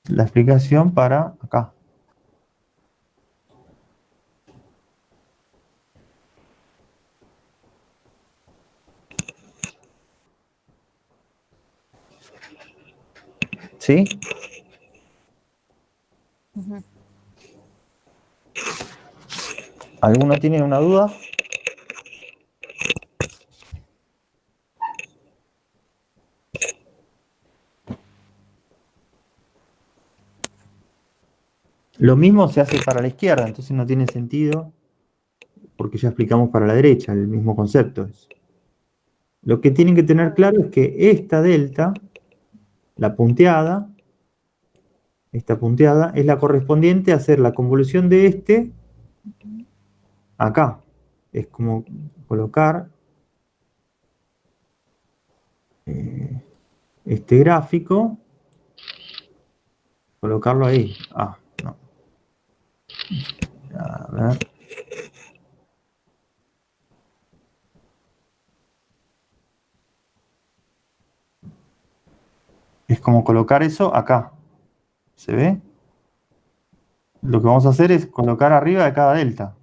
la explicación para acá. ¿Sí?
Ujú.
¿Alguno tiene una duda? Lo mismo se hace para la izquierda, entonces no tiene sentido, porque ya explicamos para la derecha, el mismo concepto es. Lo que tienen que tener claro es que esta delta, la punteada, esta punteada, es la correspondiente a hacer la convolución de este acá. Es como colocar este gráfico, colocarlo ahí. Ah, no. A ver. Es como colocar eso acá. ¿Se ve? Lo que vamos a hacer es colocar arriba de cada delta.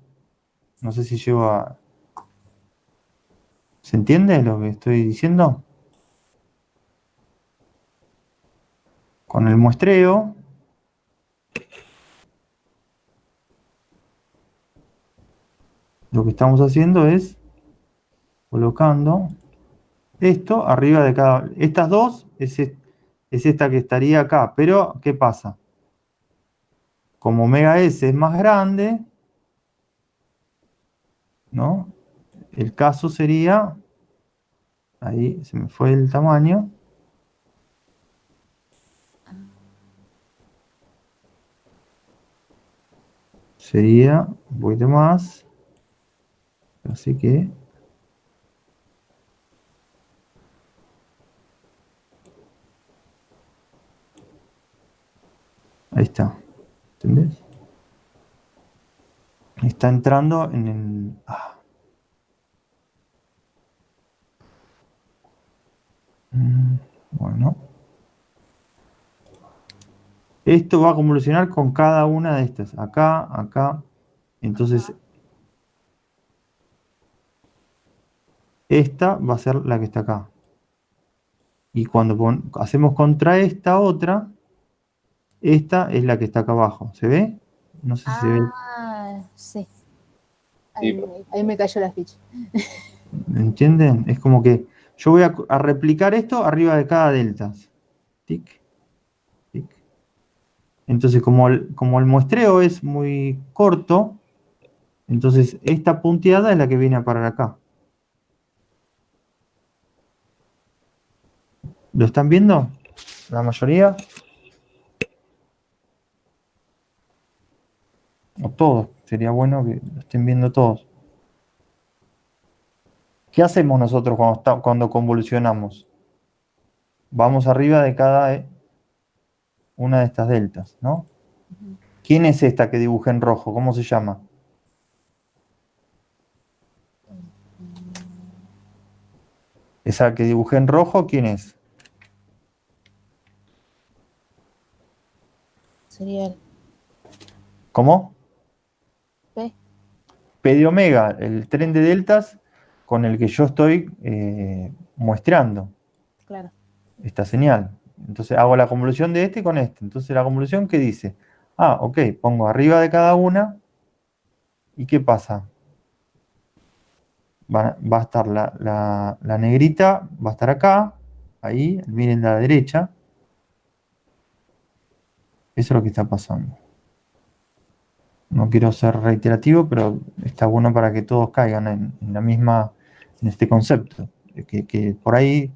No sé si llego a... ¿Se entiende lo que estoy diciendo? Con el muestreo, lo que estamos haciendo es colocando esto arriba de cada... Estas dos es esta que estaría acá, pero ¿qué pasa? Como omega S es más grande, ¿no? El caso sería... Ahí se me fue el tamaño. Sería un poquito más. Así que... Ahí está. ¿Entendés? Está entrando en el... Bueno. Esto va a convolucionar con cada una de estas. Acá, acá. Entonces, esta va a ser la que está acá. Y cuando hacemos contra esta otra, esta es la que está acá abajo. ¿Se ve? No sé si se ve.
Ah, sí. Ahí me cayó la ficha.
¿Entienden? Es como que yo voy a replicar esto arriba de cada delta. Tic, tic. Entonces, como el muestreo es muy corto, entonces esta punteada es la que viene a parar acá. ¿Lo están viendo? ¿La mayoría? O todos. Sería bueno que lo estén viendo todos. ¿Qué hacemos nosotros cuando convolucionamos? Vamos arriba de cada una de estas deltas, ¿no? ¿Quién es esta que dibujé en rojo? ¿Cómo se llama? Esa que dibujé en rojo, ¿quién es?
Sería el
¿Cómo?
P.
P de omega, el tren de deltas con el que yo estoy muestreando
Claro.
esta señal. Entonces hago la convolución de este con este. Entonces la convolución, ¿qué dice? Ah, ok, pongo arriba de cada una. ¿Y qué pasa? va a estar la negrita, va a estar acá, ahí, miren a la derecha. Eso es lo que está pasando. No quiero ser reiterativo, pero está bueno para que todos caigan en la misma, en este concepto. Que por ahí,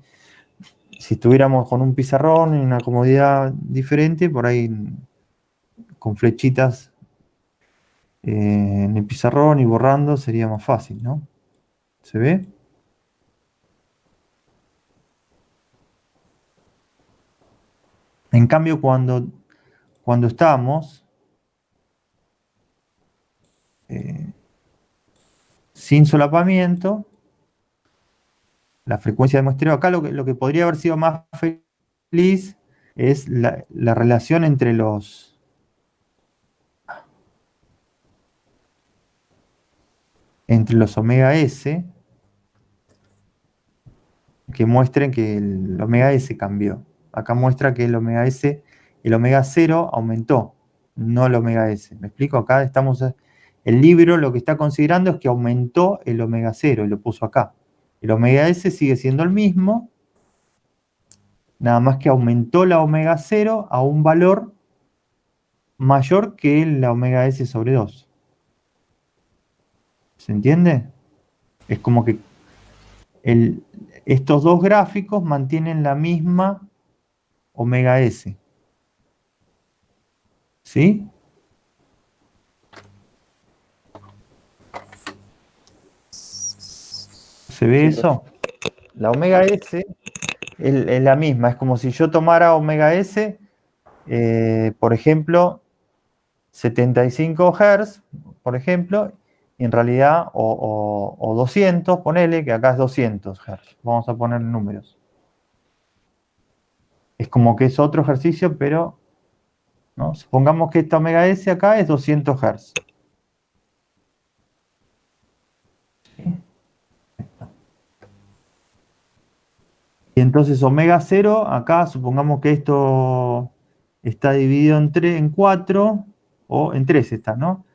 si estuviéramos con un pizarrón en una comodidad diferente, por ahí con flechitas en el pizarrón y borrando sería más fácil, ¿no? ¿Se ve? En cambio, cuando estamos sin solapamiento, la frecuencia de muestreo, acá lo que podría haber sido más feliz es la relación entre los omega S, que muestren que el omega S cambió. Acá muestra que el omega S, el omega 0 aumentó, no el omega S. ¿Me explico? Acá estamos, el libro lo que está considerando es que aumentó el omega 0 y lo puso acá. El omega S sigue siendo el mismo, nada más que aumentó la omega 0 a un valor mayor que la omega S sobre 2. ¿Se entiende? Es como que estos dos gráficos mantienen la misma omega S. ¿Sí? ¿Se ve eso? La omega S es la misma. Es como si yo tomara omega S, por ejemplo, 75 Hz, por ejemplo, y en realidad, o 200, ponele, que acá es 200 Hz. Vamos a poner números. Es como que es otro ejercicio, pero, ¿no? Supongamos que esta omega S acá es 200 Hz. Y entonces omega 0, acá supongamos que esto está dividido en 4, o en 3 está, ¿no?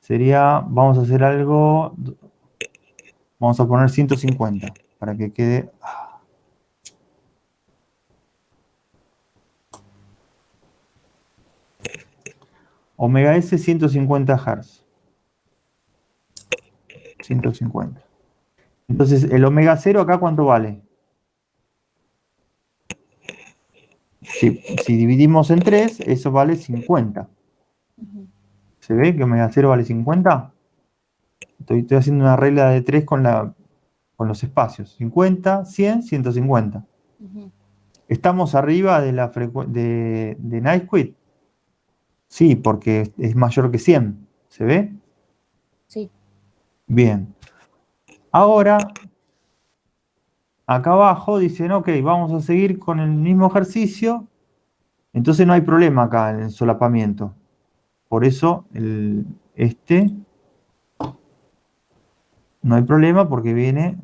Sería, vamos a hacer algo, vamos a poner 150, para que quede... Omega S 150 Hz. 150. Entonces, el omega 0 acá, ¿cuánto vale? Si dividimos en 3, eso vale 50. ¿Se ve que omega 0 vale 50? Estoy haciendo una regla de 3 con los espacios. 50, 100, 150. ¿Estamos arriba de la de Nyquist? Sí, porque es mayor que 100. ¿Se ve?
Sí.
Bien. Ahora, acá abajo dicen, ok, vamos a seguir con el mismo ejercicio. Entonces no hay problema acá en el solapamiento. Por eso no hay problema porque viene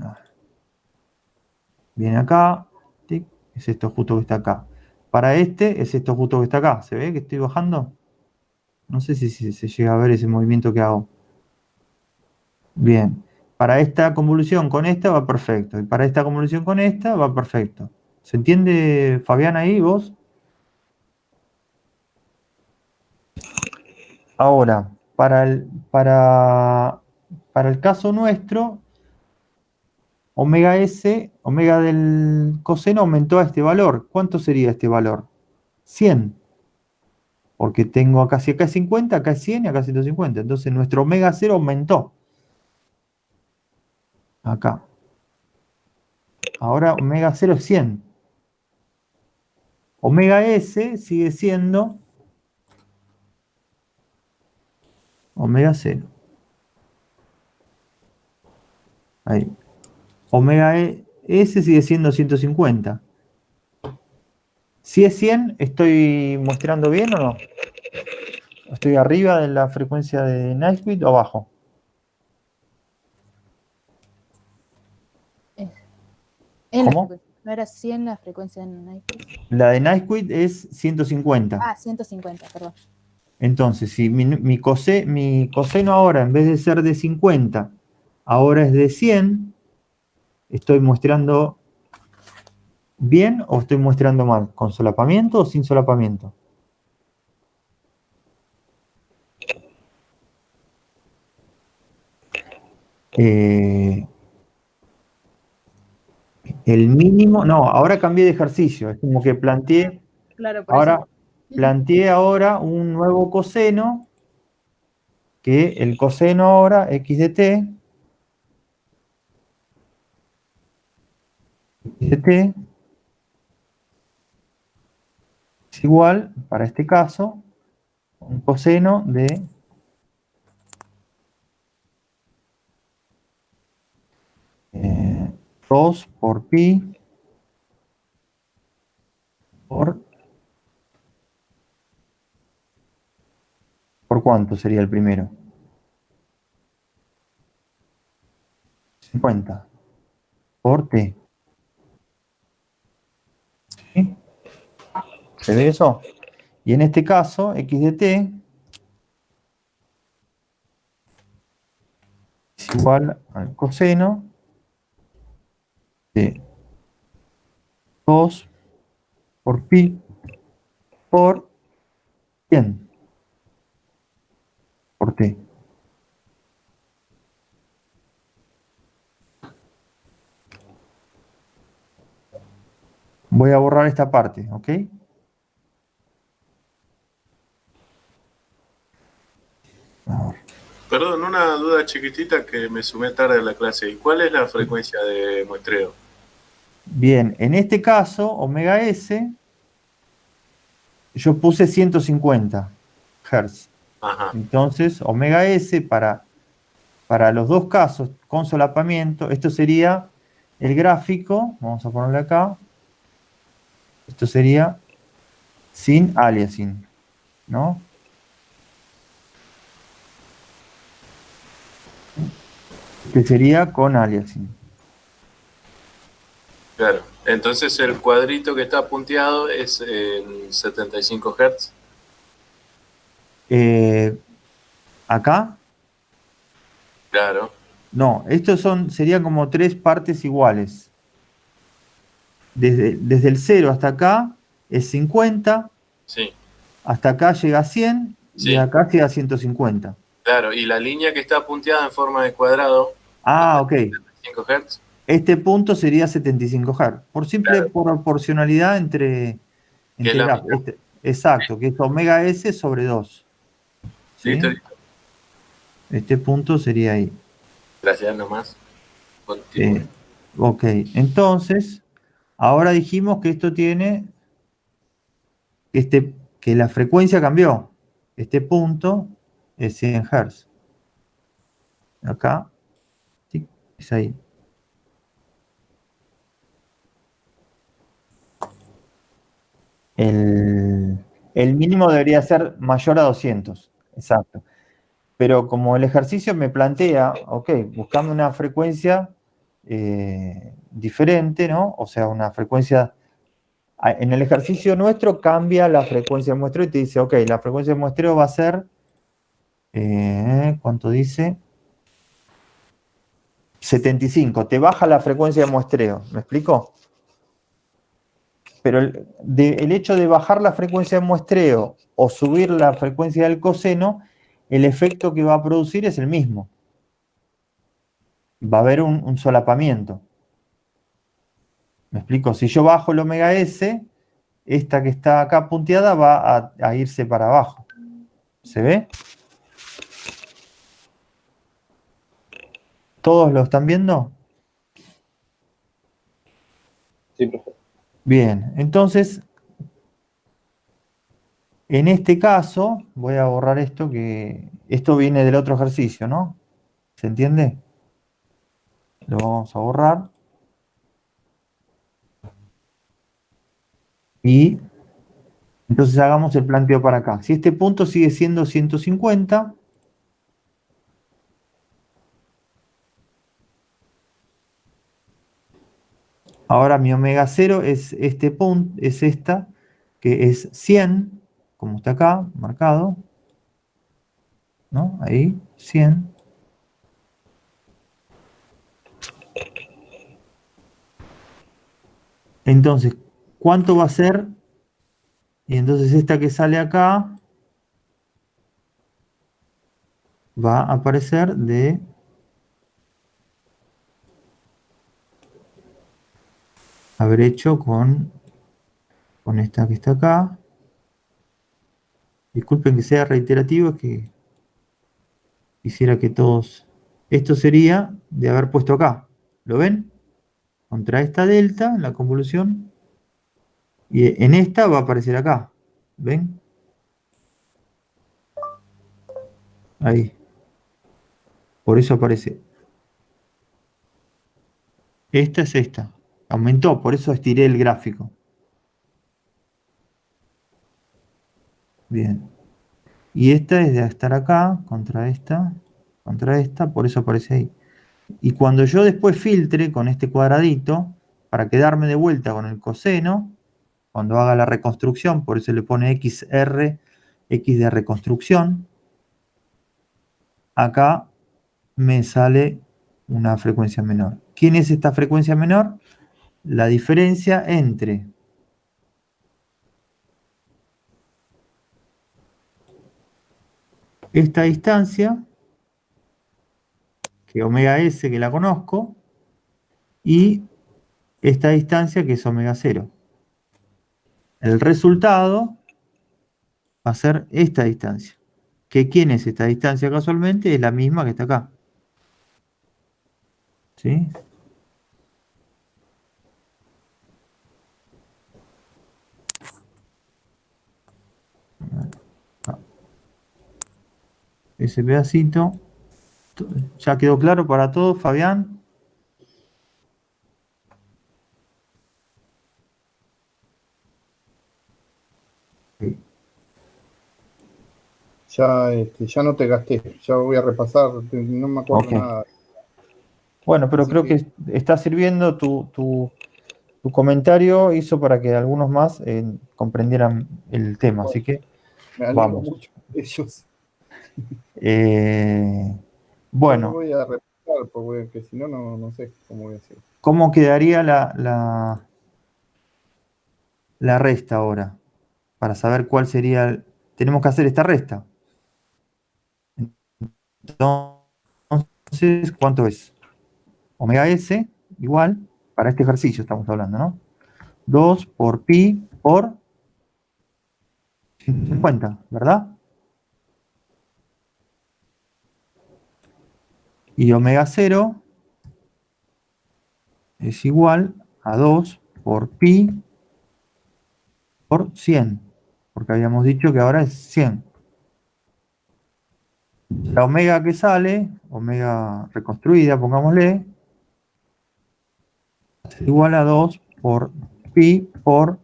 acá, tic, es esto justo que está acá. Para este es esto justo que está acá. ¿Se ve que estoy bajando? No sé si se llega a ver ese movimiento que hago. Bien. Para esta convolución con esta va perfecto. Y para esta convolución con esta va perfecto. ¿Se entiende, Fabián, ahí vos? Ahora, para el caso nuestro, omega S, omega del coseno aumentó a este valor. ¿Cuánto sería este valor? 100. Porque tengo acá, si acá es 50, acá es 100 y acá es 150. Entonces nuestro omega 0 aumentó. Acá. Ahora omega 0 es 100. Omega S sigue siendo omega 0. Ahí. Omega S sigue siendo 150. Si es 100, ¿estoy mostrando bien o no? ¿Estoy arriba de la frecuencia de Nyquist o abajo? ¿Cómo?
¿No era 100 la frecuencia en Nyquist?
La de Nyquist es 150.
Ah, 150, perdón.
Entonces, si mi coseno ahora, en vez de ser de 50, ahora es de 100, ¿Estoy muestrando bien o estoy muestrando mal? ¿Con solapamiento o sin solapamiento? El mínimo, no, ahora cambié de ejercicio, es como que planteé,
Claro, por
ahora
eso.
planteé ahora un nuevo coseno, que el coseno ahora, x de t es igual, para este caso, un coseno de 2 por pi ¿por cuánto sería el primero? 50 por t. ¿Sí? ¿Se ve eso? Y en este caso, x de t es igual al coseno de 2 por pi por 100 por t. Voy a borrar esta parte, ¿ok?
Perdón, una duda chiquitita que me sumé tarde a la clase. ¿Y cuál es la frecuencia de muestreo?
Bien, en este caso, omega s, yo puse 150 Hz.
Ajá,
Entonces, omega s para los dos casos con solapamiento, esto sería el gráfico, vamos a ponerle acá, esto sería sin aliasing, ¿no? Este sería con aliasing.
claro. Entonces el cuadrito que está punteado es en 75 Hz.
Acá,
Claro,
no, estos serían como tres partes iguales. Desde el 0 hasta acá es 50,
sí,
hasta acá llega a 100 y
sí,
acá llega a 150.
claro. Y la línea que está punteada en forma de cuadrado,
Ah, ok.
5 Hz.
Este punto sería 75 Hz. Por simple
Claro,
proporcionalidad entre
que es la
grafos.
mitad.
Exacto, que es omega s sobre 2. ¿Sí?
Listo, listo.
Este punto sería ahí.
Gracias nomás. Continúe.
Ok, entonces, ahora dijimos que esto tiene, que la frecuencia cambió. Este punto es 100 Hz. Acá, tic, es ahí. El mínimo debería ser mayor a 200. Exacto. Pero como el ejercicio me plantea, ok, buscando una frecuencia diferente, ¿no? O sea, una frecuencia. En el ejercicio nuestro cambia la frecuencia de muestreo y te dice, ok, la frecuencia de muestreo va a ser, ¿cuánto dice? 75. Te baja la frecuencia de muestreo. ¿Me explico? Pero el hecho de bajar la frecuencia de muestreo o subir la frecuencia del coseno, el efecto que va a producir es el mismo. Va a haber un solapamiento. ¿Me explico? Si yo bajo el omega s, esta que está acá punteada va a irse para abajo. ¿Se ve? ¿Todos lo están viendo?
Sí, profe.
Bien, entonces, en este caso, voy a borrar esto, que esto viene del otro ejercicio, ¿no? ¿Se entiende? Lo vamos a borrar. Y entonces hagamos el planteo para acá. Si este punto sigue siendo 150, ahora mi omega 0 es este punto, es esta, que es 100, como está acá, marcado, ¿no? Ahí, 100. Entonces, ¿cuánto va a ser? Y entonces esta que sale acá va a aparecer de haber hecho con esta que está acá. Disculpen que sea reiterativo, es que quisiera que todos... Esto sería de haber puesto acá. ¿Lo ven? Contra esta delta, en la convolución. Y en esta va a aparecer acá. ¿Ven? Ahí. Por eso aparece. Esta es esta. Aumentó, por eso estiré el gráfico. Bien. Y esta es de estar acá, contra esta, por eso aparece ahí. Y cuando yo después filtre con este cuadradito, para quedarme de vuelta con el coseno, cuando haga la reconstrucción, por eso le pone XR, X de reconstrucción, acá me sale una frecuencia menor. ¿Quién es esta frecuencia menor? La diferencia entre esta distancia, que omega S, que la conozco, y esta distancia, que es omega 0. El resultado va a ser esta distancia. ¿Que quién es esta distancia casualmente? Es la misma que está acá. ¿Sí? Ese pedacito. ¿Ya quedó claro para todos, Fabián? Sí.
Ya no te gasté, ya voy a repasar, no me acuerdo
Ok.
nada.
Bueno, pero
Así
creo que está sirviendo tu comentario, hizo para que algunos más comprendieran el tema. Así que
me alegro
vamos.
mucho de ellos.
Eh,
Yo
bueno,
voy a repasar, porque si no, no sé cómo voy a hacer.
¿cómo quedaría la resta ahora? Para saber cuál sería. Tenemos que hacer esta resta. Entonces, ¿cuánto es? Omega S igual, para este ejercicio estamos hablando, ¿no? 2 por pi por 150, ¿verdad? Y omega 0 es igual a 2 por pi por 100, porque habíamos dicho que ahora es 100. La omega que sale, omega reconstruida, pongámosle, es igual a 2 por pi por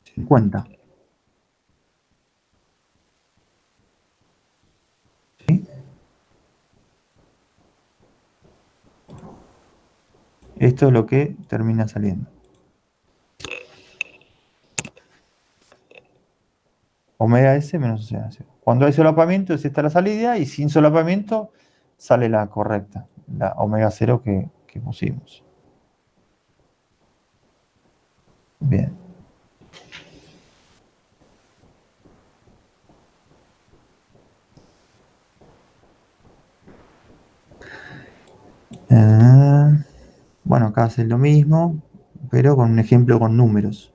50. ¿Sí? Esto es lo que termina saliendo. Omega S menos omega 0. Cuando hay solapamiento es esta la salida y sin solapamiento sale la correcta, la omega 0 que pusimos. Bien. Bueno, acá hace lo mismo, pero con un ejemplo con números.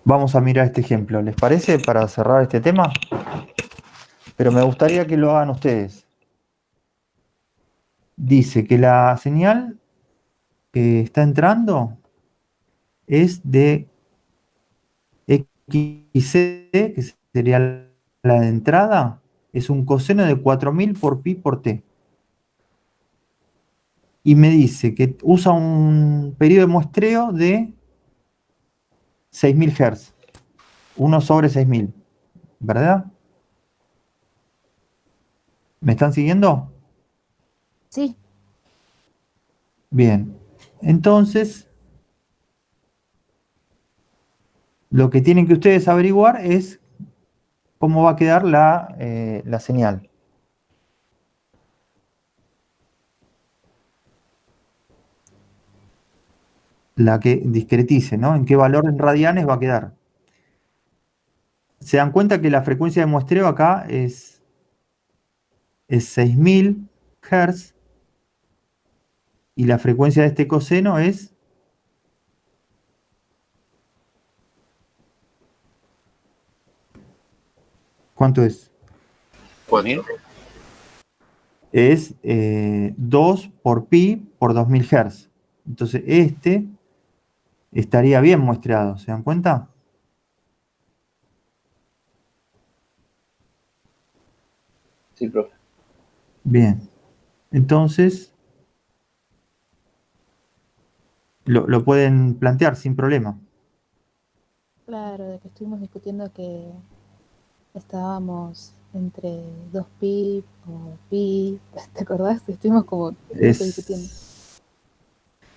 Vamos a mirar este ejemplo, ¿les parece? Para cerrar este tema. Pero me gustaría que lo hagan ustedes. Dice que la señal que está entrando es de XC, que sería la de entrada, es un coseno de 4000 por pi por t. Y me dice que usa un periodo de muestreo de 6000 Hz. 1 sobre 6000. ¿Verdad? ¿Me están siguiendo?
Sí,
Bien. Entonces, lo que tienen que ustedes averiguar es cómo va a quedar la señal. La que discretice, ¿no? En qué valor en radianes va a quedar. Se dan cuenta que la frecuencia de muestreo acá es 6000 Hz y la frecuencia de este coseno es ¿cuánto es?
4.
Es 2 por pi por 2000 Hz. Entonces este estaría bien muestreado, ¿se dan cuenta?
Sí, profe.
Bien. Entonces lo pueden plantear sin problema.
Claro, de que estuvimos discutiendo que estábamos entre 2pi o pi, ¿te acordás? Estuvimos como discutiendo.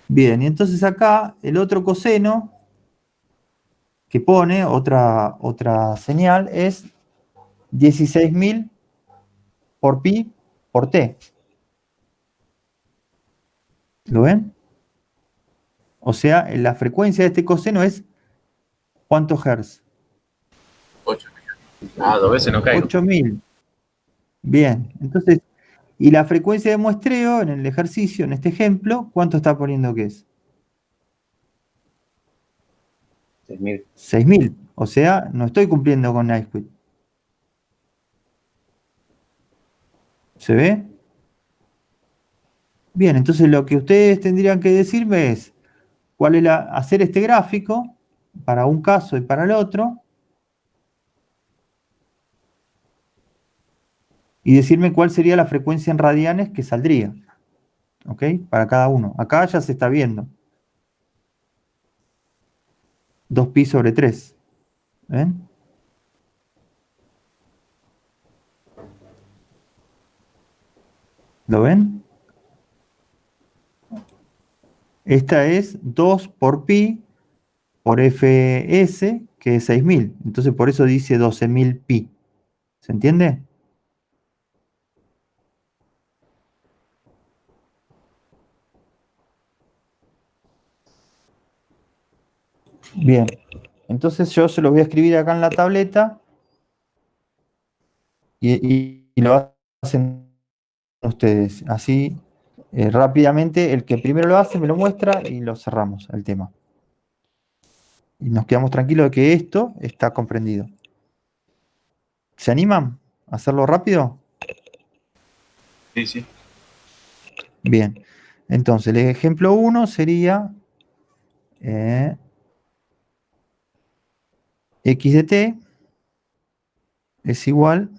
Bien, y entonces acá el otro coseno que pone otra señal es 16.000 por pi por t. ¿Lo ven? O sea, la frecuencia de este coseno es ¿cuántos hertz?
8. Ah, 2 veces no caigo.
8.000. Bien, entonces, y la frecuencia de muestreo en el ejercicio, en este ejemplo, ¿cuánto está poniendo que es?
6000.
6.000. O sea, no estoy cumpliendo con NiceQuit. ¿Se ve? Bien, entonces lo que ustedes tendrían que decirme es cuál es hacer este gráfico para un caso y para el otro y decirme cuál sería la frecuencia en radianes que saldría. ¿Ok? Para cada uno. Acá ya se está viendo. 2pi sobre 3. ¿Ven? ¿Lo ven? Esta es 2 por pi por fs, que es 6000. Entonces por eso dice 12.000 pi. ¿Se entiende? Bien. Entonces yo se los voy a escribir acá en la tableta y lo hacen ustedes. Así rápidamente, el que primero lo hace me lo muestra y lo cerramos el tema. Y nos quedamos tranquilos de que esto está comprendido. ¿Se animan a hacerlo rápido?
Sí, sí.
Bien. Entonces, el ejemplo 1 sería x de t es igual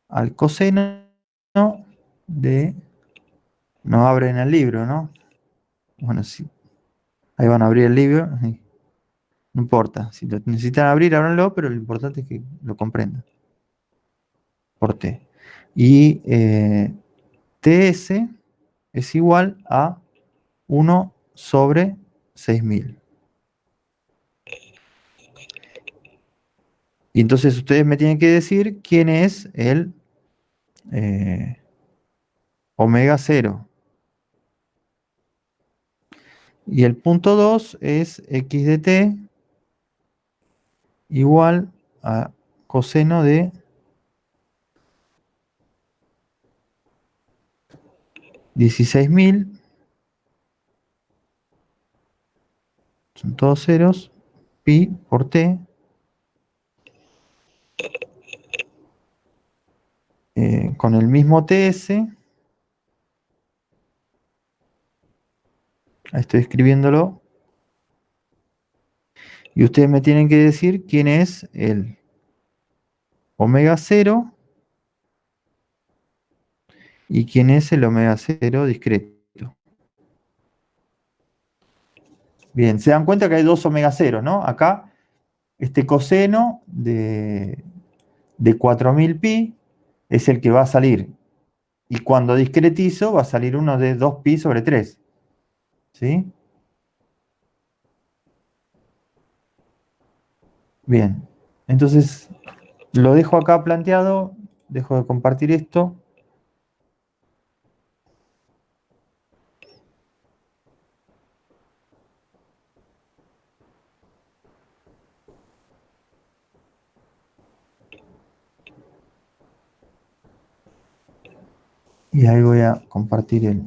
al coseno de... No abren el libro, ¿no? Bueno, sí. Ahí van a abrir el libro. No importa. Si lo necesitan abrir, ábranlo, pero lo importante es que lo comprendan. Por t. Y ts es igual a 1 sobre 6000. Y entonces ustedes me tienen que decir quién es el omega 0. Y el punto 2 es x de t igual a coseno de 16.000, son todos ceros, pi por t, con el mismo ts, ahí estoy escribiéndolo, y ustedes me tienen que decir quién es el omega 0 y quién es el omega 0 discreto. Bien, se dan cuenta que hay dos omega 0, ¿no? Acá, este coseno de 4000 pi es el que va a salir. Y cuando discretizo va a salir uno de 2pi sobre 3. ¿Sí? Bien. Entonces, Lo dejo acá planteado, dejo de compartir esto. Y ahí voy a compartir el...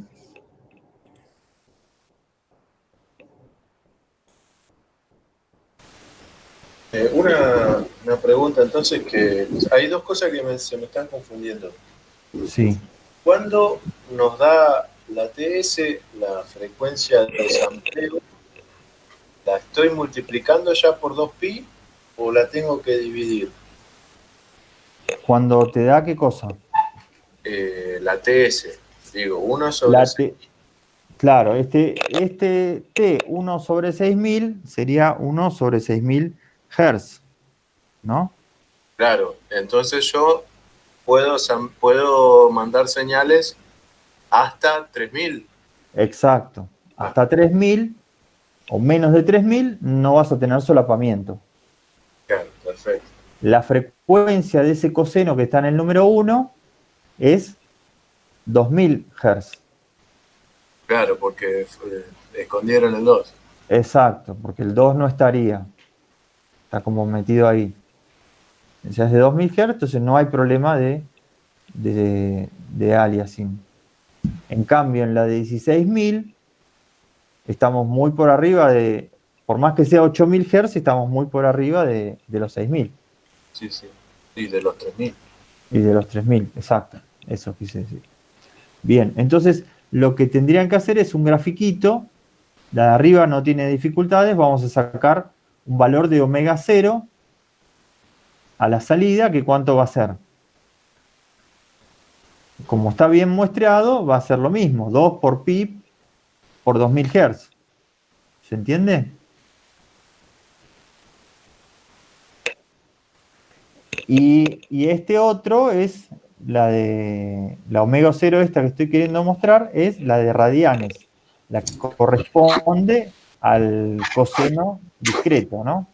Una pregunta entonces, que hay dos cosas que se me están confundiendo.
Sí.
¿Cuándo nos da la TS la frecuencia de sampleo? ¿La estoy multiplicando ya por 2pi o la tengo que dividir?
Cuando te da, ¿qué cosa?
La TS, digo, 1 sobre
La
6.
Claro, este T 1 sobre 6000 sería 1 sobre 6000 Hz, ¿no?
Claro, entonces yo puedo mandar señales hasta 3000.
Exacto. Hasta 3000 o menos de 3000 no vas a tener solapamiento.
Claro, perfecto.
La frecuencia de ese coseno que está en el número 1 es 2000 Hz.
Claro, porque escondieron el 2.
Exacto, porque el 2 no estaría. Está como metido ahí. O sea, es de 2000 Hz, entonces no hay problema de aliasing. En cambio, en la de 16000 estamos muy por arriba de, por más que sea 8000 Hz, estamos muy por arriba de los 6000.
Sí, sí. Y de los 3000.
Y de los 3000, exacto. Eso quise decir. Bien, entonces lo que tendrían que hacer es un grafiquito. La de arriba no tiene dificultades. Vamos a sacar un valor de omega 0 a la salida, que ¿cuánto va a ser? Como está bien muestreado, va a ser lo mismo. 2 por pi por 2000 Hz. ¿Se entiende? Y este otro es la de la omega 0, esta que estoy queriendo mostrar, es la de radianes, la que corresponde al coseno discreto, ¿no?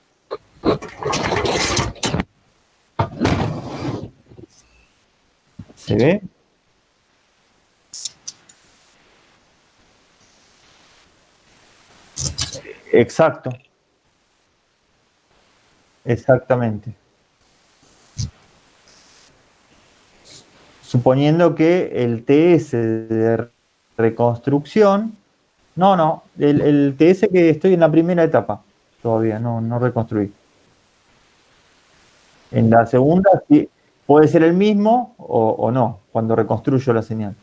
¿Se ve? Exacto. Exactamente. Suponiendo que el TS de reconstrucción, no, el TS que estoy en la primera etapa, todavía no reconstruí. En la segunda sí, puede ser el mismo o no, cuando reconstruyo la señal.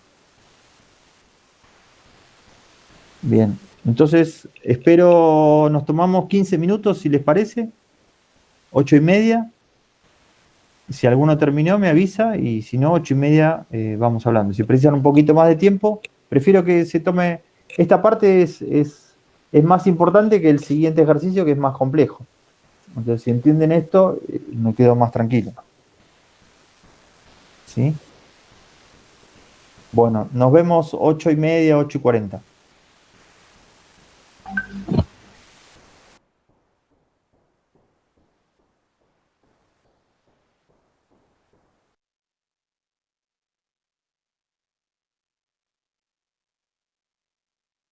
Bien, entonces espero, nos tomamos 15 minutos si les parece, 8:30. Si alguno terminó me avisa y si no, 8:30 vamos hablando. Si precisan un poquito más de tiempo, prefiero que se tome, esta parte es más importante que el siguiente ejercicio, que es más complejo. Entonces, si entienden esto, me quedo más tranquilo. ¿Sí? Bueno, nos vemos 8:30, 8:40.